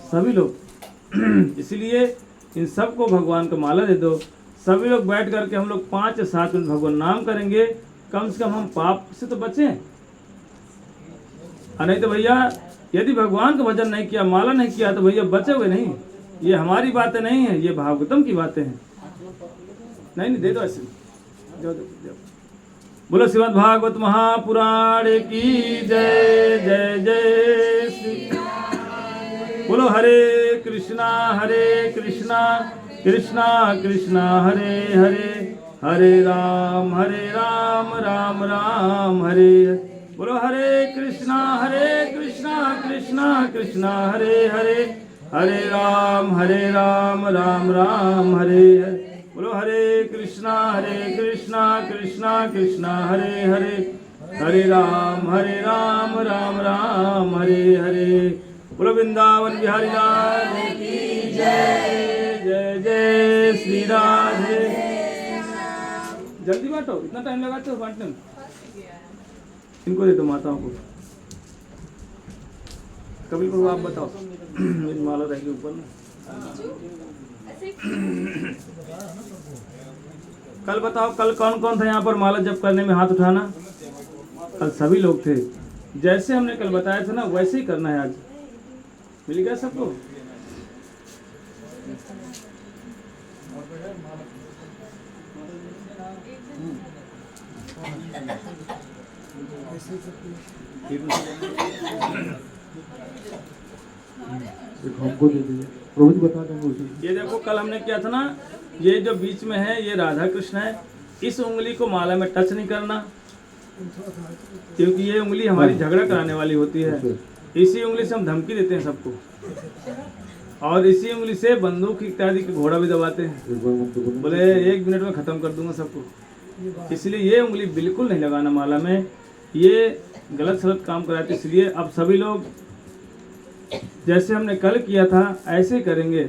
सभी लोग। इसलिए इन सबको भगवान का माला दे दो। सभी लोग बैठ करके हम लोग 5 या 7 मिनट भगवान नाम करेंगे, कम से कम हम पाप से तो बचें। और नहीं तो भैया यदि भगवान का भजन नहीं किया, माला नहीं किया, तो भैया बचे हुए नहीं। ये हमारी बातें नहीं है, ये भागवतम की बातें हैं। नहीं दे दो ऐसे, जाओ जाओ। बोलो श्रीमद् भागवत महापुराण की जय जय जय श्री। बोलो हरे कृष्णा कृष्णा कृष्णा हरे हरे, हरे राम राम राम हरे। बोलो हरे कृष्णा कृष्णा कृष्णा हरे हरे, हरे राम राम राम हरे हरे। बोलो हरे कृष्णा कृष्णा कृष्णा हरे हरे, हरे राम राम राम हरे हरे। बोलो वृंदावन बिहारी लाल की जय, जय जय श्री राधे। जल्दी बांटो, इतना टाइम लगाते हो बांटने में? इनको दे दो माताओं को। कभी को आप बताओ, मेरी माला रहेगी ऊपर में। कल बताओ, कल कौन कौन था यहाँ पर माला जप करने में? हाथ उठाना। कल सभी लोग थे। जैसे हमने कल बताया था ना, वैसे ही करना है आज। मिल गया सबको? हमको दे दीजिए, प्रभु जी बता देंगे उसे। ये देखो, कल हमने किया था ना, ये जो बीच में है ये राधा कृष्ण है। इस उंगली को माला में टच नहीं करना, क्योंकि ये उंगली हमारी झगड़ा कराने वाली होती है। इसी उंगली से हम धमकी देते हैं सबको, और इसी उंगली से बंदूक इत्यादि के घोड़ा भी दबाते हैं। बोले 1 मिनट में खत्म कर दूंगा सबको। इसलिए ये उंगली बिल्कुल नहीं लगाना माला में, ये गलत सलत काम कराते। इसलिए अब सभी लोग जैसे हमने कल किया था ऐसे ही करेंगे।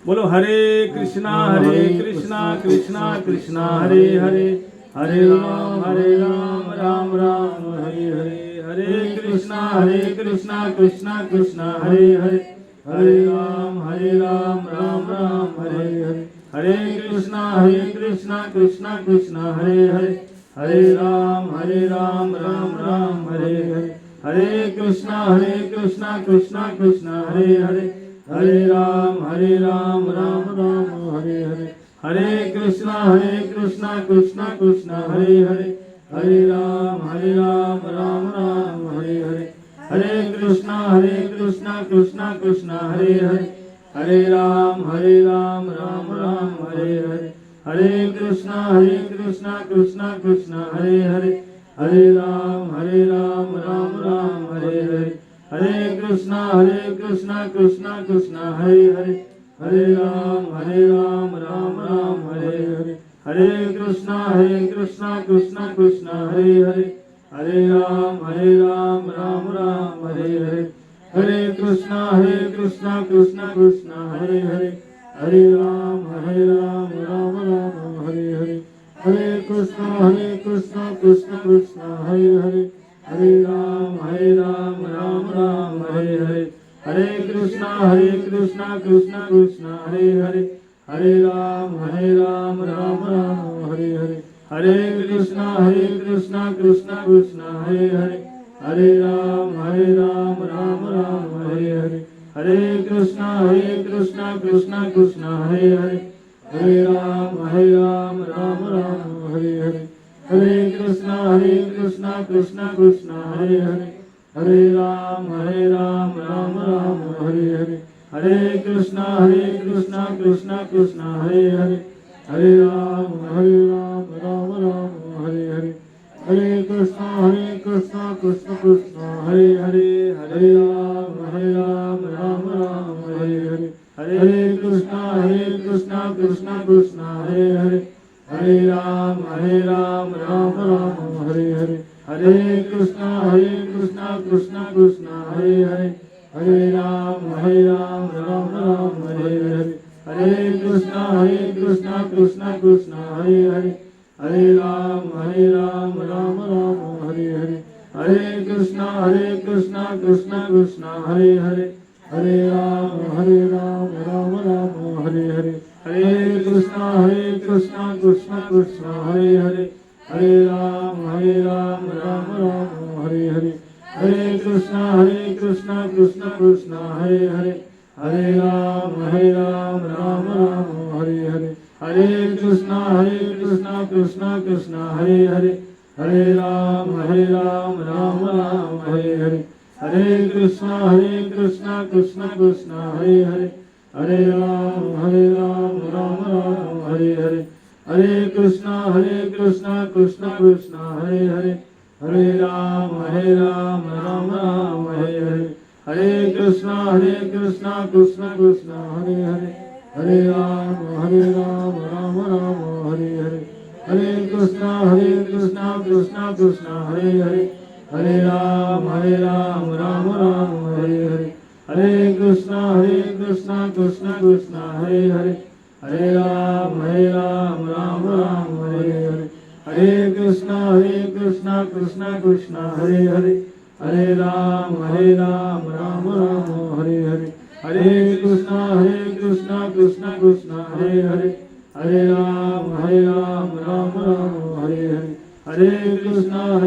बोलो हरे कृष्णा कृष्णा कृष्णा हरे हरे, हरे राम राम राम हरे हरे। हरे कृष्णा कृष्णा कृष्णा हरे हरे, हरे राम राम राम हरे हरे। हरे कृष्णा कृष्णा कृष्णा हरे हरे, हरे राम राम राम हरे हरे। हरे कृष्णा कृष्णा कृष्णा हरे हरे, हरे राम राम राम हरे हरे। हरे कृष्णा कृष्णा कृष्णा हरे हरे, हरे राम राम राम हरे हरे। हरे कृष्णा कृष्णा कृष्णा हरे हरे, हरे राम राम राम हरे हरे। हरे कृष्णा कृष्णा कृष्णा हरे हरे, हरे राम राम राम हरे हरे। हरे कृष्णा कृष्णा कृष्णा हरे हरे, हरे राम राम राम हरे हरे। हरे कृष्णा कृष्णा कृष्णा हरे हरे, हरे राम राम राम हरे हरे। हरे कृष्णा कृष्णा कृष्णा हरे हरे, हरे राम राम राम हरे हरे। हरे कृष्णा कृष्णा कृष्णा हरे हरे, हरे राम राम राम हरे हरे। हरे कृष्णा कृष्णा कृष्णा हरे हरे, हरे राम राम राम हरे हरे। हरे कृष्णा कृष्णा कृष्णा हरे हरे, हरे राम राम राम हरे हरे। हरे कृष्णा कृष्णा कृष्णा हरे हरे, हरे राम राम राम हरे हरे। हरे कृष्णा कृष्णा कृष्णा हरे हरे, हरे राम राम राम हरे हरे। हरे कृष्णा कृष्णा कृष्णा हरे हरे, हरे राम राम राम हरे हरे। हरे कृष्णा कृष्णा कृष्णा हरे हरे, हरे राम राम राम हरे हरे। हरे कृष्णा कृष्णा कृष्णा हरे हरे, हरे राम राम राम हरे हरे। हरे कृष्णा कृष्णा कृष्णा हरे हरे, हरे राम राम राम हरे हरे। हरे कृष्णा कृष्णा कृष्णा हरे हरे, हरे राम राम राम हरे हरे। हरे कृष्णा कृष्णा कृष्णा हरे हरे, हरे राम राम राम हरे हरे। हरे कृष्णा कृष्णा कृष्णा हरे हरे, हरे राम राम राम हरे हरे। हरे कृष्णा कृष्णा कृष्णा हरे हरे, हरे राम राम राम हरे हरे। हरे कृष्णा कृष्णा कृष्णा हरे हरे, हरे राम राम राम हरे हरे। हरे कृष्णा कृष्णा कृष्णा हरे हरे, हरे राम राम राम हरे हरे। हरे कृष्णा कृष्णा कृष्णा हरे हरे, हरे राम राम राम हरे हरे, हरे कृष्णा कृष्णा कृष्णा हरे हरे, हरे राम राम राम हरे हरे, हरे कृष्णा कृष्णा कृष्णा हरे हरे, हरे राम राम राम हरे हरे, हरे कृष्णा कृष्णा कृष्णा हरे हरे, हरे राम राम राम हरे हरे, हरे कृष्णा कृष्णा कृष्णा हरे हरे, हरे राम राम राम हरे हरे, हरे कृष्णा कृष्णा कृष्णा हरे हरे, हरे राम राम राम हरे हरे, हरे कृष्णा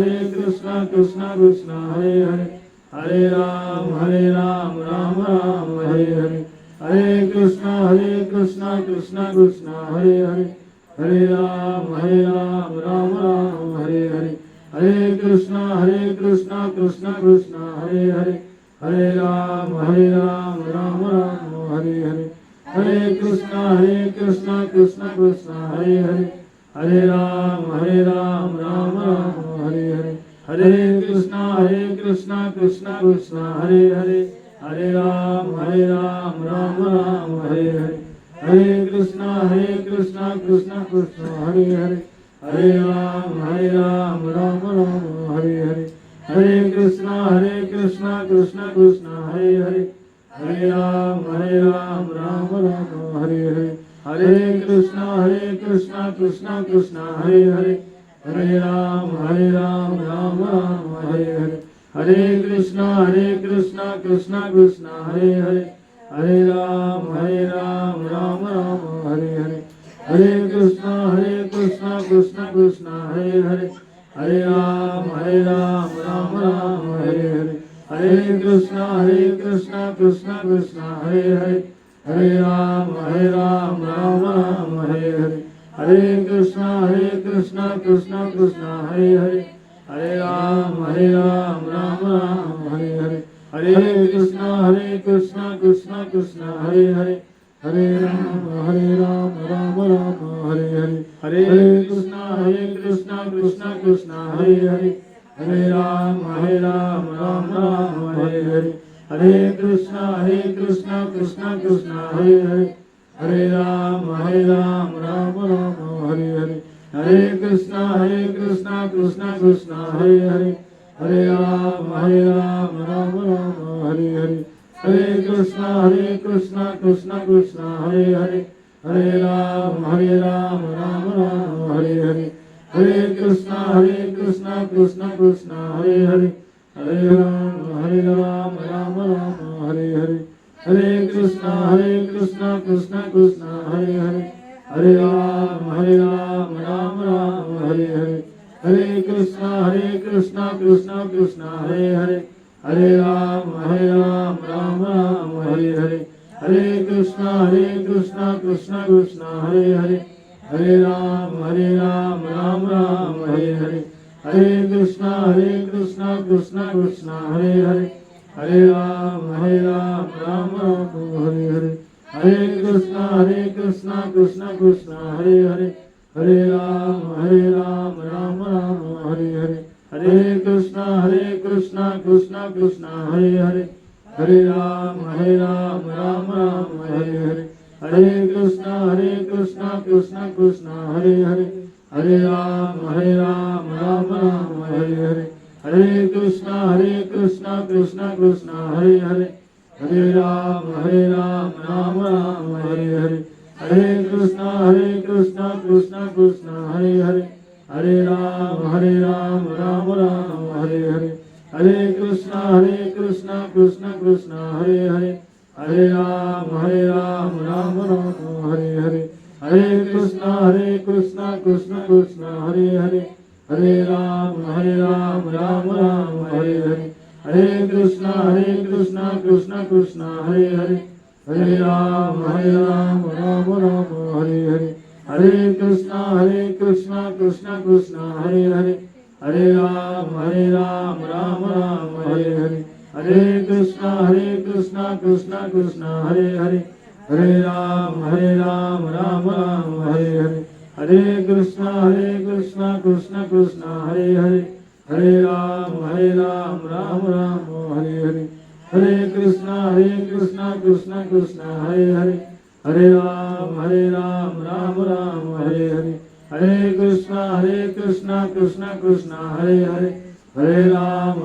कृष्णा कृष्णा हरे हरे, हरे राम राम राम हरे हरे, हरे कृष्णा कृष्णा कृष्णा हरे हरे, हरे राम राम राम हरे हरे, हरे कृष्णा कृष्णा कृष्णा हरे हरे, हरे राम राम राम हरे हरे, हरे कृष्णा कृष्णा कृष्णा हरे हरे, हरे राम राम राम हरे हरे, हरे कृष्णा कृष्णा कृष्णा हरे हरे, हरे राम राम राम हरे हरे, हरे कृष्णा कृष्णा कृष्णा हरे हरे, हरे राम राम राम हरे हरे, हरे कृष्णा कृष्णा कृष्णा हरे हरे, हरे राम राम राम हरे हरे, हरे कृष्णा कृष्णा कृष्णा हरे हरे, हरे राम राम राम हरे हरे, हरे कृष्णा कृष्णा कृष्णा हरे हरे, हरे राम राम राम हरे हरे, हरे कृष्णा कृष्णा हरे हरे, हरे राम राम राम हरे हरे, हरे कृष्णा कृष्णा कृष्णा हरे हरे, हरे राम राम राम हरे हरे, हरे कृष्णा कृष्णा कृष्णा हरे हरे, हरे राम राम राम हरे हरे, हरे कृष्णा कृष्णा कृष्णा हरे हरे, हरे राम राम राम हरे हरे, हरे कृष्णा कृष्णा कृष्णा हरे हरे, हरे राम राम राम हरे हरे, हरे कृष्णा कृष्णा कृष्णा हरे हरे, हरे राम राम राम हरे हरे, हरे कृष्णा कृष्णा कृष्णा हरे हरे, हरे राम राम राम हरे हरे, हरे कृष्णा कृष्णा कृष्णा हरे हरे, हरे राम राम राम हरे हरे, हरे कृष्णा कृष्णा कृष्णा हरे हरे, हरे राम राम राम हरे हरे, हरे कृष्णा कृष्णा कृष्णा हरे हरे, हरे राम राम राम हरे हरे, हरे कृष्णा कृष्णा कृष्णा हरे हरे, हरे राम राम राम हरे हरे, हरे कृष्णा कृष्णा कृष्णा हरे हरे, हरे राम राम राम हरे हरे, हरे कृष्णा कृष्णा कृष्णा हरे हरे, हरे राम राम राम हरे हरे, हरे कृष्णा कृष्णा कृष्णा हरे हरे, हरे राम राम राम हरे हरे, हरे कृष्णा कृष्णा कृष्णा हरे हरे, हरे राम राम राम हरे हरे, हरे कृष्णा कृष्णा कृष्णा हरे हरे, हरे राम राम राम हरे हरे, हरे कृष्णा कृष्णा कृष्णा हरे हरे, हरे राम राम राम हरे हरे, हरे कृष्णा कृष्णा कृष्णा हरे हरे, हरे राम राम राम हरे हरे, हरे कृष्णा कृष्णा कृष्णा हरे हरे, हरे राम राम राम हरे हरे, हरे कृष्णा कृष्णा कृष्णा हरे हरे, हरे राम राम राम हरे हरे, हरे कृष्णा कृष्णा कृष्णा हरे हरे, हरे राम राम राम हरे हरे, हरे कृष्णा कृष्णा कृष्णा हरे हरे, हरे राम राम राम हरे हरे, हरे कृष्णा कृष्णा कृष्णा हरे हरे, हरे राम राम राम हरे हरे, हरे कृष्णा कृष्णा कृष्णा हरे हरे, हरे राम राम राम हरे हरे, हरे कृष्णा कृष्णा कृष्णा हरे हरे, हरे राम राम राम हरे हरे, हरे कृष्णा कृष्णा कृष्णा हरे हरे, हरे राम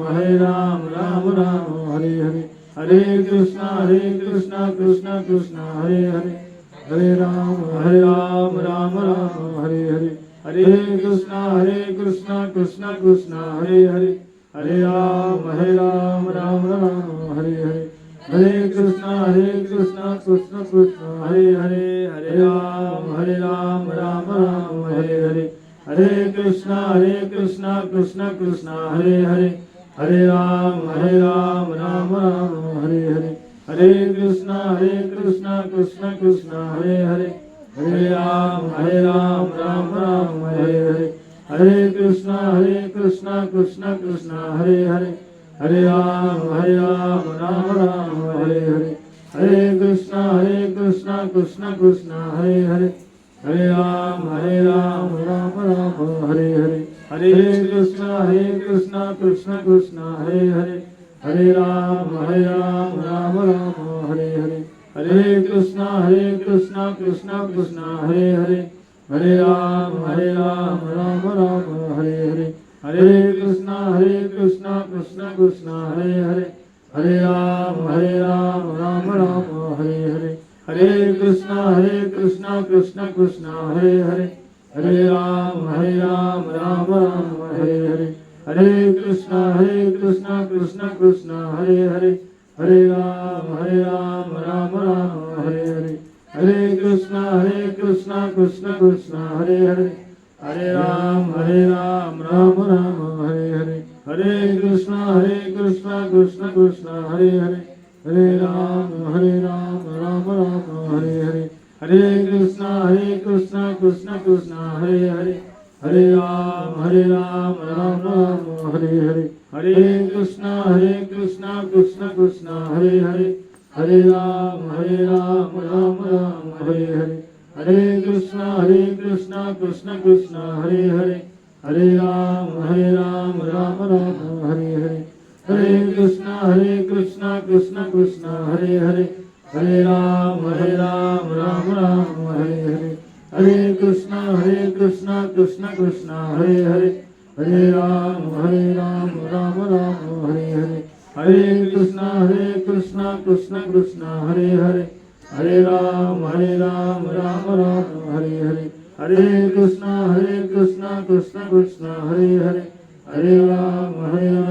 राम राम हरे हरे, हरे कृष्णा कृष्णा कृष्णा हरे हरे, हरे राम राम राम हरे हरे, हरे कृष्णा कृष्णा कृष्णा हरे हरे, हरे राम राम राम हरे हरे, हरे कृष्णा कृष्णा कृष्णा हरे हरे, हरे राम राम राम हरे हरे, हरे कृष्णा कृष्णा कृष्णा हरे हरे, हरे राम राम राम हरे हरे, हरे कृष्णा कृष्णा कृष्णा हरे हरे, हरे राम राम राम हरे हरे, हरे कृष्णा कृष्णा कृष्णा हरे हरे, हरे राम राम राम हरे हरे, हरे कृष्णा कृष्णा कृष्णा हरे हरे, हरे राम राम राम हरे हरे, हरे कृष्णा कृष्णा कृष्णा हरे हरे, हरे राम राम राम हरे हरे, हरे कृष्णा कृष्णा कृष्णा हरे हरे, हरे राम राम राम हरे हरे, हरे कृष्णा कृष्णा कृष्णा हरे हरे, हरे राम राम राम हरे हरे, हरे कृष्णा कृष्णा कृष्णा हरे हरे, हरे राम राम राम हरे हरे, हरे कृष्णा कृष्णा कृष्णा हरे हरे, हरे राम राम राम हरे हरे, हरे कृष्णा कृष्णा कृष्णा हरे हरे, हरे राम राम राम हरे हरे, हरे कृष्णा कृष्णा कृष्णा हरे हरे, हरे राम राम राम हरे हरे, हरे कृष्णा कृष्णा कृष्णा हरे हरे, हरे राम राम राम हरे हरे, हरे कृष्णा कृष्णा कृष्णा हरे हरे, हरे राम राम राम हरे हरे, हरे कृष्णा कृष्णा कृष्णा हरे हरे, हरे राम राम राम हरे हरे, हरे कृष्णा कृष्णा कृष्णा हरे हरे, हरे राम राम राम हरे हरे, हरे कृष्णा कृष्णा कृष्णा हरे हरे, हरे राम राम राम हरे हरे, हरे कृष्णा कृष्णा कृष्णा हरे हरे, हरे राम राम राम हरे हरे, हरे कृष्णा कृष्णा कृष्णा हरे हरे, हरे राम राम राम हरे हरे, हरे कृष्णा कृष्णा कृष्णा हरे हरे, हरे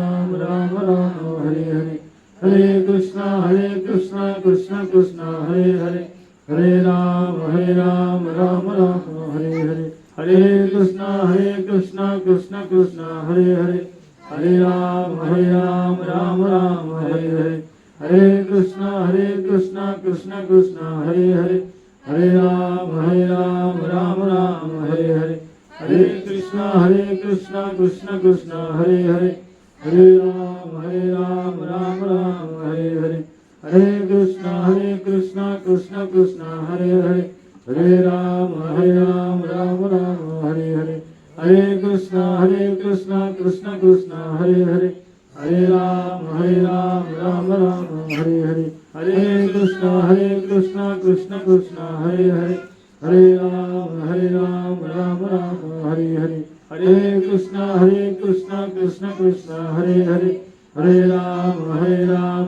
राम राम राम हरे हरे, हरे कृष्णा कृष्णा कृष्णा हरे हरे, हरे राम राम राम हरे हरे, हरे कृष्णा कृष्णा कृष्णा हरे हरे, हरे राम राम राम हरे हरे, हरे कृष्णा कृष्णा कृष्णा हरे हरे, हरे राम राम राम हरे हरे, हरे कृष्णा कृष्णा कृष्णा हरे हरे, हरे राम राम राम हरे हरे, हरे कृष्णा कृष्णा कृष्णा हरे हरे, हरे राम राम राम हरे हरे, हरे कृष्णा कृष्णा कृष्णा हरे हरे, हरे राम राम राम हरे हरे, हरे कृष्णा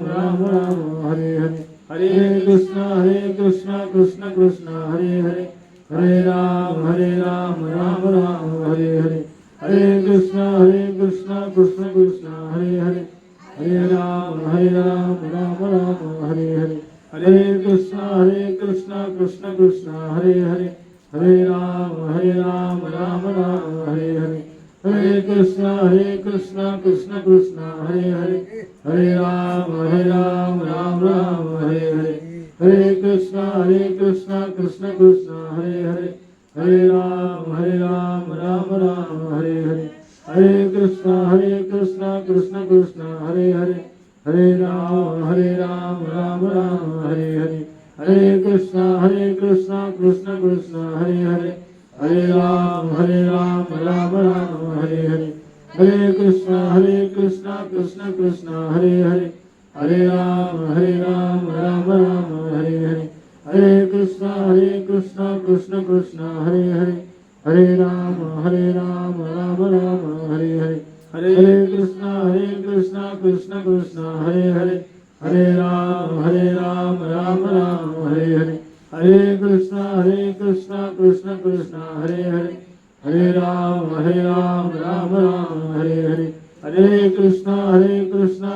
कृष्णा कृष्णा हरे हरे, हरे राम राम राम हरे हरे, हरे कृष्णा कृष्णा कृष्णा हरे हरे, हरे राम राम राम हरे हरे, हरे कृष्णा कृष्णा कृष्णा हरे हरे, हरे राम राम राम हरे हरे, हरे कृष्णा कृष्णा हरे हरे, हरे राम राम राम हरे हरे, हरे कृष्णा कृष्णा कृष्णा हरे हरे, हरे राम राम राम हरे हरे, हरे कृष्णा कृष्णा कृष्णा हरे हरे, हरे राम राम राम हरे हरे, हरे कृष्णा कृष्णा हरे हरे, हरे राम राम राम हरे हरे, हरे कृष्णा कृष्णा कृष्णा हरे हरे, हरे राम राम राम हरे हरे, हरे कृष्णा राम राम हरे हरे, हरे कृष्णा कृष्ण कृष्ण हरे हरे, हरे राम राम राम हरे हरे, हरे कृष्णा कृष्ण कृष्ण हरे हरे, हरे राम राम राम हरे हरे, हरे कृष्णा कृष्ण कृष्ण हरे हरे, हरे राम राम राम हरे हरे, हरे कृष्णा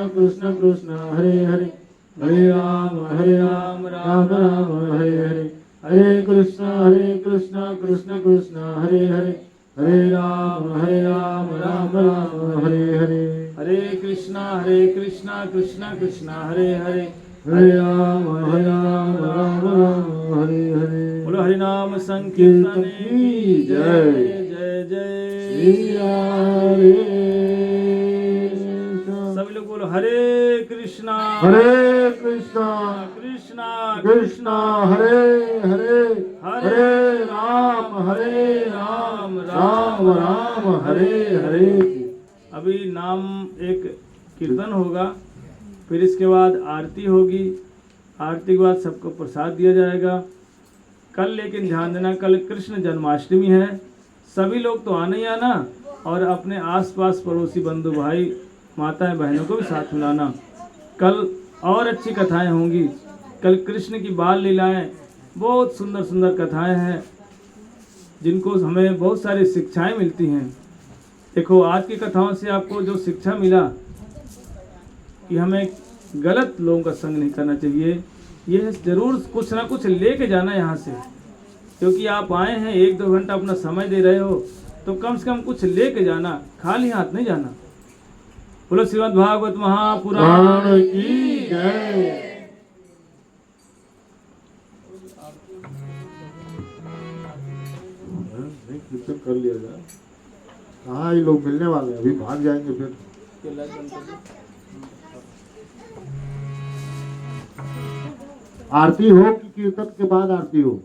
कृष्ण कृष्ण हरे हरे, हरे राम राम राम हरे हरे, हरे कृष्णा कृष्ण कृष्ण हरे हरे, हरे राम राम राम हरे हरे, हरे कृष्णा कृष्ण कृष्ण हरे हरे, हरे राम राम राम हरे हरे। बोलो हरि नाम संकीर्तन की जय जय श्री जय। हरे सभी लोग बोलो हरे कृष्णा कृष्णा कृष्णा कृष्णा हरे हरे, हरे हरे राम राम राम हरे हरे। अभी नाम एक कीर्तन होगा, फिर इसके बाद आरती होगी। आरती के बाद सबको प्रसाद दिया जाएगा। कल लेकिन ध्यान देना, कल कृष्ण जन्माष्टमी है। सभी लोग तो आना ही आना, और अपने आसपास पड़ोसी बंधु भाई माताएं बहनों को भी साथ मिलाना। कल और अच्छी कथाएं होंगी। कल कृष्ण की बाल लीलाएं, बहुत सुंदर सुंदर कथाएं हैं जिनको हमें बहुत सारी शिक्षाएं मिलती हैं। देखो, आज की कथाओं से आपको जो शिक्षा मिला कि हमें गलत लोगों का संग नहीं करना चाहिए, यह जरूर कुछ ना कुछ लेके जाना यहाँ से। क्योंकि आप आए हैं, 1-2 घंटा अपना समय दे रहे हो, तो कम से कम कुछ लेके जाना, खाली हाथ नहीं जाना। बोलो श्रीमद् भागवत महापुराण की जय। कीर्तन कर लिया जाए। कहाँ ये लोग मिलने वाले हैं, अभी भाग जाएंगे फिर। आरती हो कि कीर्तन के बाद आरती हो?